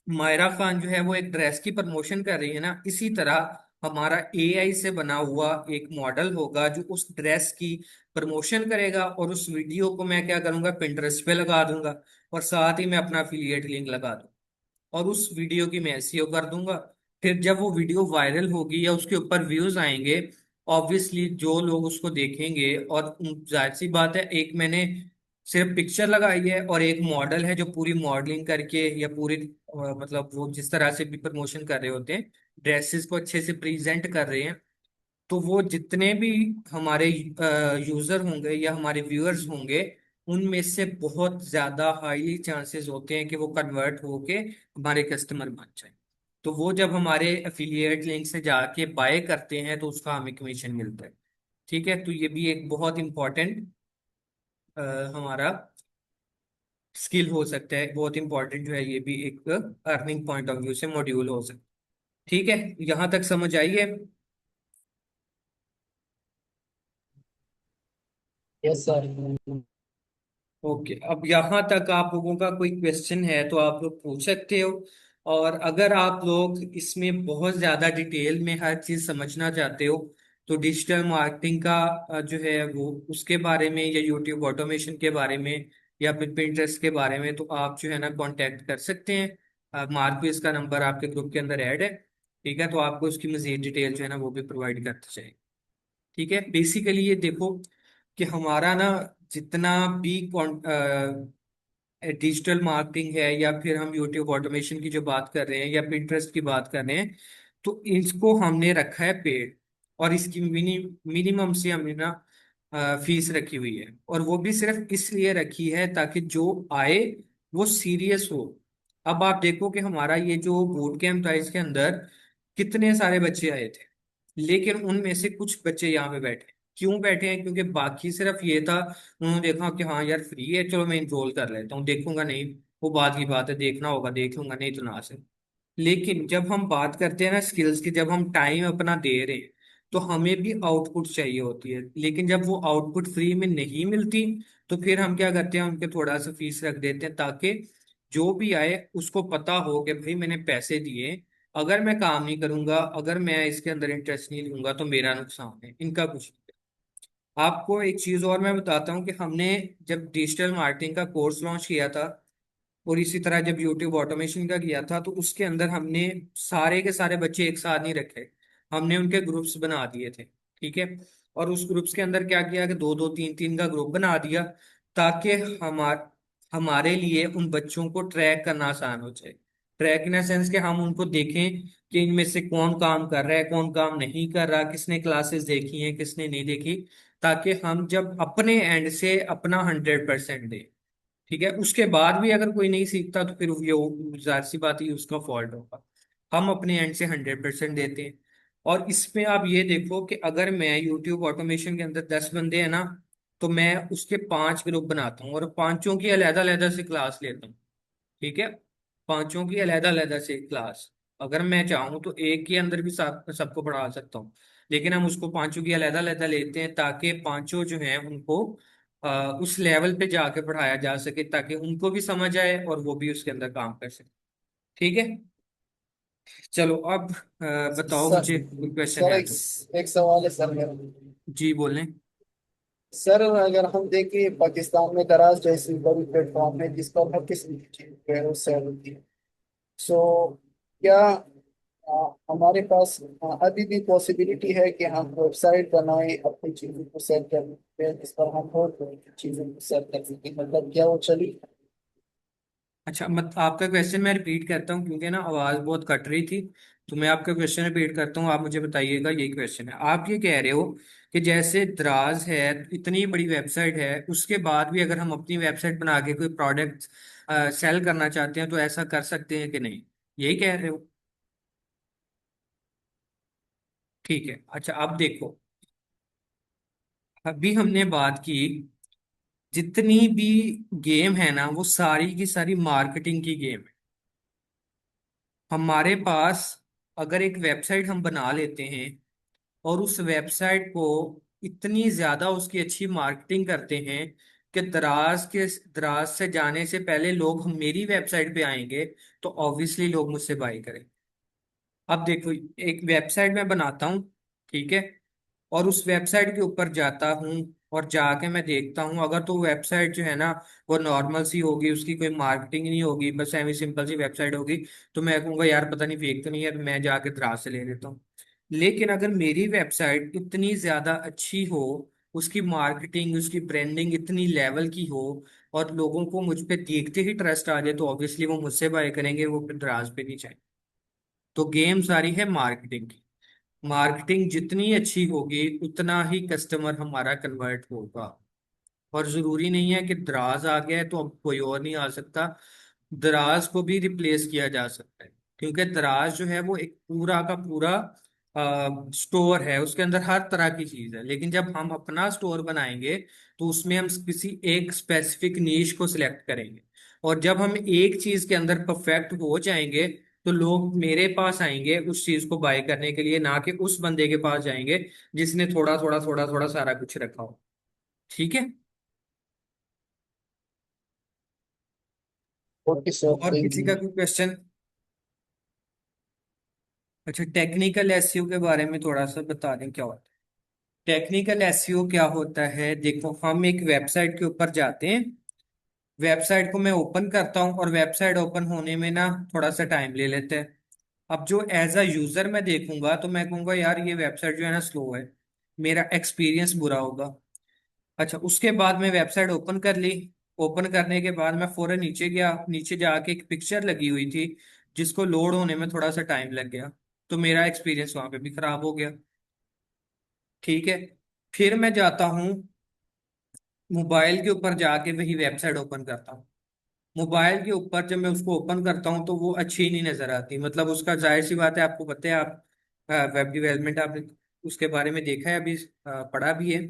मायरा खान जो है वो एक ड्रेस की प्रमोशन कर रही है ना, इसी तरह हमारा एआई से बना हुआ एक मॉडल होगा जो उस ड्रेस की प्रमोशन करेगा, और उस वीडियो को मैं क्या करूंगा, पिंटरेस्ट पे लगा दूंगा, और साथ ही मैं अपना अफिलिएट लिंक लगा दूंगा, और उस वीडियो की मैं एसईओ कर दूंगा। फिर जब वो वीडियो वायरल होगी या उसके ऊपर व्यूज आएंगे, ऑब्वियसली जो लोग उसको देखेंगे, और जाहिर सी बात है, एक मैंने सिर्फ पिक्चर लगाई है और एक मॉडल है जो पूरी मॉडलिंग करके, या पूरी मतलब वो जिस तरह से भी प्रमोशन कर रहे होते हैं, ड्रेसेस को अच्छे से प्रेजेंट कर रहे हैं, तो वो जितने भी हमारे यूजर होंगे या हमारे व्यूअर्स होंगे, उनमें से बहुत ज्यादा हाईली चांसेस होते हैं कि वो कन्वर्ट होके हमारे कस्टमर बन जाए। तो वो जब हमारे अफिलिएट लिंक से जाके बाय करते हैं तो उसका हमें कमीशन मिलता है। ठीक है। तो ये भी एक बहुत इंपॉर्टेंट हमारा स्किल हो सकता है, बहुत इंपॉर्टेंट जो है, ये भी एक अर्निंग पॉइंट ऑफ व्यू से मॉड्यूल हो सकता है। ठीक है, यहां तक समझ आई है। Yes sir. ओके, अब यहाँ तक आप लोगों का कोई क्वेश्चन है तो आप लोग पूछ सकते हो। और अगर आप लोग इसमें बहुत ज़्यादा डिटेल में हर चीज़ समझना चाहते हो, तो डिजिटल मार्केटिंग का जो है वो उसके बारे में, या यूट्यूब ऑटोमेशन के बारे में, या फिर Pinterest के बारे में, तो आप जो है ना कांटेक्ट कर सकते हैं। मार्क भी इसका नंबर आपके ग्रुप के अंदर ऐड है। ठीक है, तो आपको उसकी मज़ीद डिटेल जो है ना वो भी प्रोवाइड करते जाएंगे। ठीक है। बेसिकली ये देखो कि हमारा ना जितना भी डिजिटल मार्केटिंग है, या फिर हम यूट्यूब ऑटोमेशन की जो बात कर रहे हैं, या Pinterest की बात कर रहे हैं, तो इसको हमने रखा है पेड, और इसकी मिनिमम से हमने ना फीस रखी हुई है, और वो भी सिर्फ इसलिए रखी है ताकि जो आए वो सीरियस हो। अब आप देखो कि हमारा ये जो बूट कैंप था इसके अंदर कितने सारे बच्चे आए थे, लेकिन उनमें से कुछ बच्चे यहाँ पे बैठे। क्यों बैठे हैं, क्योंकि बाकी सिर्फ ये था, उन्होंने देखा कि हाँ यार फ्री है, चलो मैं इनरोल कर लेता हूँ, देखूंगा नहीं, वो बात की बात है, देखना होगा देख लूंगा, नहीं तो ना से। लेकिन जब हम बात करते हैं ना स्किल्स की, जब हम टाइम अपना दे रहे हैं, तो हमें भी आउटपुट चाहिए होती है, लेकिन जब वो आउटपुट फ्री में नहीं मिलती तो फिर हम क्या करते हैं, उनके थोड़ा सा फीस रख देते हैं, ताकि जो भी आए उसको पता हो कि भाई मैंने पैसे दिए, अगर मैं काम नहीं करूंगा, अगर मैं इसके अंदर इंटरेस्ट नहीं लूंगा तो मेरा नुकसान है, इनका कुछ नहीं। आपको एक चीज और मैं बताता हूँ कि हमने जब डिजिटल मार्केटिंग का कोर्स लॉन्च किया था, और इसी तरह जब यूट्यूब ऑटोमेशन का किया था, तो उसके अंदर हमने सारे के सारे बच्चे एक साथ नहीं रखे, हमने उनके ग्रुप्स बना दिए थे। ठीक है। और उस ग्रुप्स के अंदर क्या किया कि दो दो तीन तीन का ग्रुप बना दिया, ताकि हमारे लिए उन बच्चों को ट्रैक करना आसान हो जाए। ट्रैक इन सेंस कि हम उनको देखें कि इनमें से कौन काम कर रहा है, कौन काम नहीं कर रहा, किसने क्लासेस देखी हैं, किसने नहीं देखी, ताकि हम जब अपने एंड से अपना 100% दें। ठीक है। उसके बाद भी अगर कोई नहीं सीखता तो फिर ये जाहिर सी बात ही उसका फॉल्ट होगा। हम अपने एंड से 100% देते हैं। और इसमें आप ये देखो कि अगर मैं यूट्यूब ऑटोमेशन के अंदर 10 बंदे हैं ना, तो मैं उसके 5 ग्रुप बनाता हूँ और पांचों की अलग अलग से क्लास लेता हूँ। ठीक है। पांचों की अलग अलग से क्लास, अगर मैं चाहूँ तो एक के अंदर भी सबको पढ़ा सकता हूँ, लेकिन हम उसको पांचों की अलग अलग लेते हैं, ताकि पांचों जो हैं उनको उस लेवल पे जाके पढ़ाया जा सके, ताकि उनको भी समझ आए और वो भी उसके अंदर काम कर सके। ठीक है। चलो अब बताओ सर मुझे, कोई क्वेश्चन सर है एक तो। एक सवाल है सर मेरा। जी बोलें। सर अगर हम देखें पाकिस्तान में दराज जैसी बड़ी प्लेटफॉर्म है जिस पर हर किस्म की चीज जो है वो सेल होती है। सो क्या हमारे पास अभी भी पॉसिबिलिटी है कि हम वेबसाइट बनाएं अपनी चीजों को सेल करने जिस पर हम और कोई चीजों को सेल कर सकें, मतलब क्या वो चली। अच्छा, मत आपका क्वेश्चन मैं रिपीट करता हूँ क्योंकि ना आवाज बहुत कट रही थी। तो मैं आपका क्वेश्चन रिपीट करता हूँ, आप मुझे बताइएगा। यही क्वेश्चन है, आप ये कह रहे हो कि जैसे दराज है, इतनी बड़ी वेबसाइट है, उसके बाद भी अगर हम अपनी वेबसाइट बना के कोई प्रोडक्ट सेल करना चाहते हैं तो ऐसा कर सकते हैं कि नहीं, यही कह रहे हो? ठीक है। अच्छा अब देखो, अभी हमने बात की, जितनी भी गेम है ना वो सारी की सारी मार्केटिंग की गेम है। हमारे पास अगर एक वेबसाइट हम बना लेते हैं और उस वेबसाइट को इतनी ज्यादा उसकी अच्छी मार्केटिंग करते हैं कि दराज से जाने से पहले लोग हम मेरी वेबसाइट पे आएंगे, तो ऑब्वियसली लोग मुझसे बाई करें। अब देखो, एक वेबसाइट मैं बनाता हूँ, ठीक है, और उस वेबसाइट के ऊपर जाता हूँ और जाके मैं देखता हूँ, अगर तो वेबसाइट जो है ना वो नॉर्मल सी होगी, उसकी कोई मार्केटिंग नहीं होगी, बस ऐसी सिंपल सी वेबसाइट होगी, तो मैं कहूँगा यार पता नहीं फेक तो नहीं है, तो मैं जाके दराज से ले लेता हूँ। लेकिन अगर मेरी वेबसाइट इतनी ज्यादा अच्छी हो, उसकी मार्केटिंग, उसकी ब्रांडिंग इतनी लेवल की हो, और लोगों को मुझ पे देखते ही ट्रस्ट आ जाए, तो ऑब्वियसली वो मुझसे बाय करेंगे, वो फिर दराज पे नहीं जाएंगे। तो गेम सारी है मार्केटिंग की। मार्केटिंग जितनी अच्छी होगी उतना ही कस्टमर हमारा कन्वर्ट होगा। और जरूरी नहीं है कि दराज आ गया है तो अब कोई और नहीं आ सकता, दराज को भी रिप्लेस किया जा सकता है। क्योंकि दराज जो है वो एक पूरा का पूरा स्टोर है, उसके अंदर हर तरह की चीज है, लेकिन जब हम अपना स्टोर बनाएंगे तो उसमें हम किसी एक स्पेसिफिक नीश को सिलेक्ट करेंगे। और जब हम एक चीज के अंदर परफेक्ट हो जाएंगे तो लोग मेरे पास आएंगे उस चीज को बाय करने के लिए, ना कि उस बंदे के पास जाएंगे जिसने थोड़ा थोड़ा थोड़ा थोड़ा सारा कुछ रखा हो। ठीक है। ओके सर, और थैंक किसी यू। का कोई क्वेश्चन? अच्छा, टेक्निकल एसईओ के बारे में थोड़ा सा बता दें क्या होता है। टेक्निकल एसईओ क्या होता है, देखो हम एक वेबसाइट के ऊपर जाते हैं, वेबसाइट को मैं ओपन करता हूँ, और वेबसाइट ओपन होने में ना थोड़ा सा टाइम ले लेते हैं। अब जो एज अ यूजर मैं देखूंगा तो मैं कहूंगा यार ये वेबसाइट जो है ना स्लो है, मेरा एक्सपीरियंस बुरा होगा। अच्छा, उसके बाद मैं वेबसाइट ओपन कर ली, ओपन करने के बाद मैं फौरन नीचे गया, नीचे जाके एक पिक्चर लगी हुई थी जिसको लोड होने में थोड़ा सा टाइम लग गया, तो मेरा एक्सपीरियंस वहां पे भी खराब हो गया। ठीक है। फिर मैं जाता हूँ मोबाइल के ऊपर जाके वही वेबसाइट ओपन करता हूँ। मोबाइल के ऊपर जब मैं उसको ओपन करता हूँ तो वो अच्छी नहीं नजर आती, मतलब उसका जाहिर सी बात है, आपको पता है, आप वेब डेवलपमेंट आपने उसके बारे में देखा है अभी, पढ़ा भी है।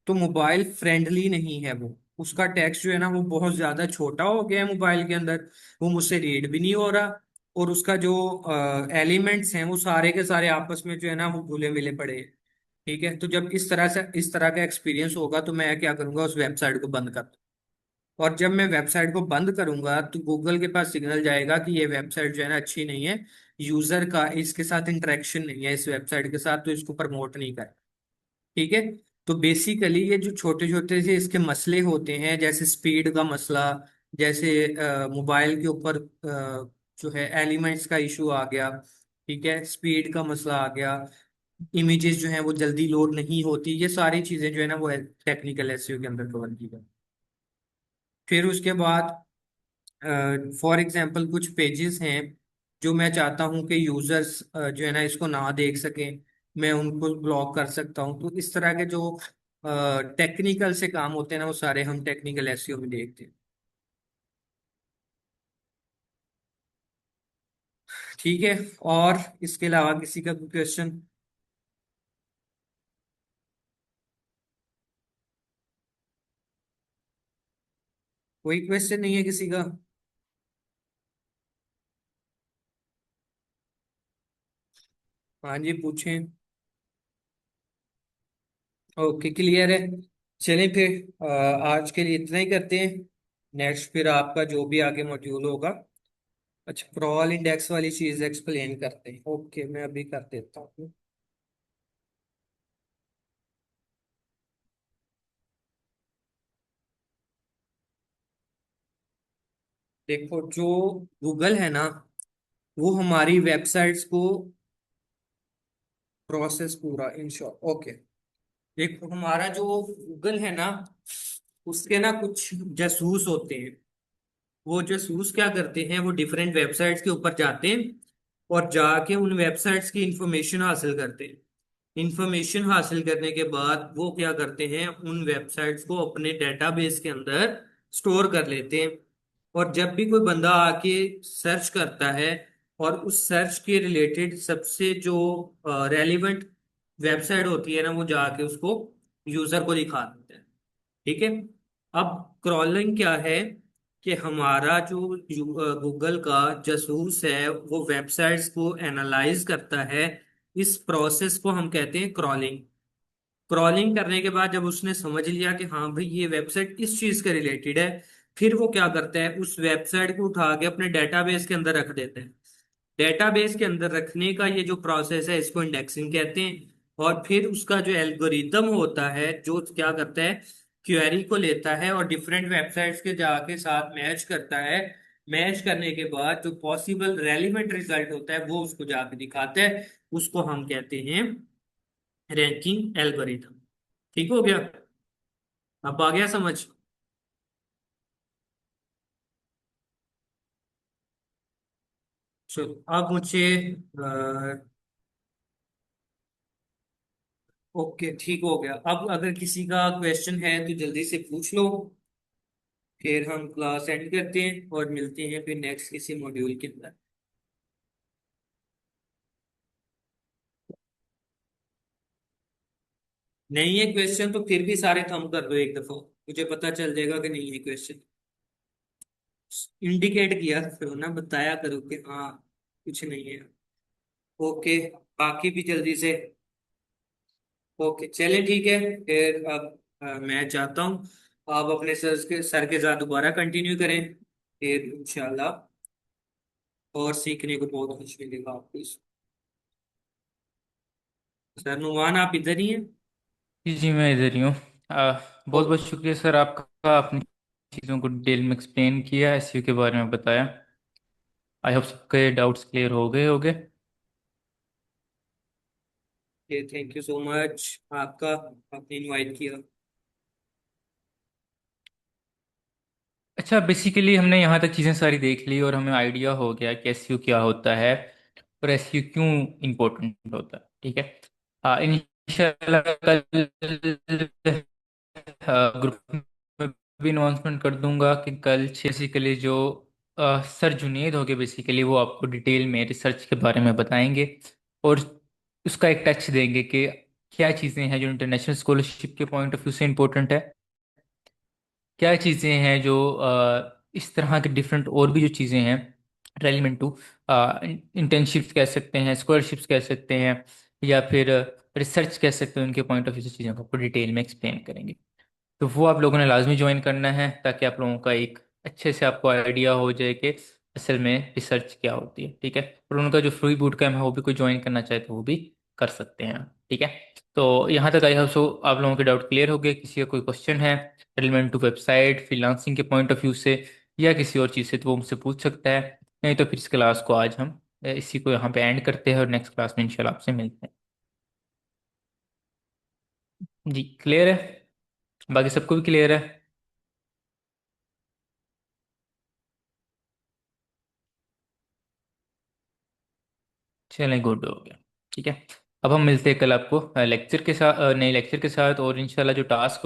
तो मोबाइल फ्रेंडली नहीं है वो, उसका टेक्स्ट जो है ना वो बहुत ज्यादा छोटा हो गया है मोबाइल के अंदर, वो मुझसे रीड भी नहीं हो रहा, और उसका जो एलिमेंट्स हैं वो सारे के सारे आपस में जो है ना वो घुले मिले पड़े हैं। ठीक है, तो जब इस तरह का एक्सपीरियंस होगा तो मैं क्या करूंगा, उस वेबसाइट को बंद कर दूं। और जब मैं वेबसाइट को बंद करूंगा तो गूगल के पास सिग्नल जाएगा कि ये वेबसाइट जो है ना अच्छी नहीं है, यूजर का इसके साथ इंटरेक्शन नहीं है इस वेबसाइट के साथ, तो इसको प्रमोट नहीं कर। ठीक है। तो बेसिकली ये जो छोटे छोटे से इसके मसले होते हैं, जैसे स्पीड का मसला, जैसे मोबाइल के ऊपर जो है एलिमेंट्स का इशू आ गया, ठीक है, स्पीड का मसला आ गया, इमेजेस जो है वो जल्दी लोड नहीं होती, ये सारी चीजें जो है ना वो टेक्निकल एसईओ के अंदर कवर की गई। फिर उसके बाद फॉर एग्जांपल कुछ पेजेस हैं जो मैं चाहता हूं कि यूजर्स जो है ना इसको ना देख सकें, मैं उनको ब्लॉक कर सकता हूं। तो इस तरह के जो टेक्निकल से काम होते हैं ना वो सारे हम टेक्निकल एसईओ में देखते हैं। ठीक है। और इसके अलावा किसी का कोई क्वेश्चन? कोई क्वेश्चन नहीं है किसी का? हाँ जी, पूछें। ओके, क्लियर है। चलिए फिर आज के लिए इतना ही करते हैं। नेक्स्ट फिर आपका जो भी आगे मॉड्यूल होगा। अच्छा, क्रॉल इंडेक्स वाली चीज एक्सप्लेन करते हैं। ओके, मैं अभी कर देता हूँ। देखो, जो गूगल है ना वो हमारी वेबसाइट्स को प्रोसेस पूरा इन शॉर्ट। ओके, देखो हमारा जो गूगल है ना उसके ना कुछ जासूस होते हैं। वो जासूस क्या करते हैं, वो डिफरेंट वेबसाइट्स के ऊपर जाते हैं और जाके उन वेबसाइट्स की इंफॉर्मेशन हासिल करते हैं। इंफॉर्मेशन हासिल करने के बाद वो क्या करते हैं, उन वेबसाइट्स को अपने डेटाबेस के अंदर स्टोर कर लेते हैं। और जब भी कोई बंदा आके सर्च करता है और उस सर्च के रिलेटेड सबसे जो रेलिवेंट वेबसाइट होती है ना वो जाके उसको यूजर को दिखा देते हैं। ठीक है। अब क्रॉलिंग क्या है कि हमारा जो गूगल का जासूस है वो वेबसाइट्स को एनालाइज करता है। इस प्रोसेस को हम कहते हैं क्रॉलिंग। क्रॉलिंग करने के बाद जब उसने समझ लिया कि हाँ भाई ये वेबसाइट इस चीज के रिलेटेड है, फिर वो क्या करता है, उस वेबसाइट को उठा के अपने डेटाबेस के अंदर रख देते हैं। डेटाबेस के अंदर रखने का ये जो प्रोसेस है इसको इंडेक्सिंग कहते हैं। और फिर उसका जो एल्गोरिदम होता है जो क्या करता है, क्वेरी को लेता है और डिफरेंट वेबसाइट्स के जाके साथ मैच करता है। मैच करने के बाद जो पॉसिबल रेलिवेंट रिजल्ट होता है वो उसको जाके दिखाता है। उसको हम कहते हैं रैंकिंग एल्गोरिथम। ठीक हो गया? अब आ गया समझ? चलो अब मुझे ओके, ठीक हो गया। अब अगर किसी का क्वेश्चन है तो जल्दी से पूछ लो, फिर हम क्लास एंड करते हैं और मिलते हैं फिर नेक्स्ट किसी मॉड्यूल के अंदर। नहीं है क्वेश्चन तो फिर भी सारे थंब कर दो एक दफा, मुझे पता चल जाएगा कि नहीं है क्वेश्चन। इंडिकेट किया करो ना, बताया करो कि हाँ कुछ नहीं है। ओके, बाकी भी जल्दी से। ओके चलिए ठीक है। फिर अब मैं चाहता हूँ आप अपने सर के साथ दोबारा कंटिन्यू करें, फिर इंशाल्लाह और सीखने को बहुत कुछ मिलेगा आपको सर नुमान आप इधर ही हैं? जी जी, मैं इधर ही हूँ। ओ, बहुत बहुत शुक्रिया सर आपका, आपने चीज़ों को डिटेल में एक्सप्लेन किया, एसईओ के बारे में बताया। आई होप सबके डाउट्स क्लियर हो गए। थैंक यू सो मच आपका, आपने इनवाइट किया। अच्छा, बेसिकली हमने यहाँ तक चीज़ें सारी देख ली और हमें आइडिया हो गया कि एसईओ क्या होता है और एसईओ क्यों इम्पोर्टेंट होता है। ठीक है, इंशाल्लाह कल ग्रुप में भी अनाउंसमेंट कर दूंगा कि कल बेसिकली जो सर जुनेद होंगे बेसिकली वो आपको डिटेल में रिसर्च के बारे में बताएंगे और उसका एक टच देंगे कि क्या चीज़ें हैं जो इंटरनेशनल स्कॉलरशिप के पॉइंट ऑफ व्यू से इम्पोर्टेंट है, क्या चीज़ें हैं जो इस तरह के डिफरेंट और भी जो चीज़ें हैं रेलिवेंट टू इंटर्नशिप्स कह सकते हैं, स्कॉलरशिप्स कह सकते हैं, या फिर रिसर्च कह सकते हैं, उनके पॉइंट ऑफ व्यू से चीज़ों को आपको डिटेल में एक्सप्लेन करेंगे। तो वो आप लोगों ने लाजमी ज्वाइन करना है, ताकि आप लोगों का एक अच्छे से आपको आइडिया हो जाए कि असल में रिसर्च क्या होती है। ठीक है। और उनका जो फ्री बूट कैम्प है वो भी कोई ज्वाइन करना चाहे तो वो भी कर सकते हैं। ठीक है। तो यहाँ तक आई होप सो आप लोगों के डाउट क्लियर हो गए। किसी का कोई क्वेश्चन है रिलेवेंट टू वेबसाइट फ्रीलांसिंग के पॉइंट ऑफ व्यू से या किसी और चीज़ से, तो वो मुझसे पूछ सकता है। नहीं तो फिर इस क्लास को आज हम इसी को यहाँ पे एंड करते हैं और नेक्स्ट क्लास में इंशाल्लाह आपसे मिलते हैं। जी क्लियर है, बाकी सबको भी क्लियर है। चलें गुड हो गया। ठीक है। अब हम मिलते हैं कल आपको लेक्चर के साथ, नए लेक्चर के साथ, और इंशाल्लाह जो टास्क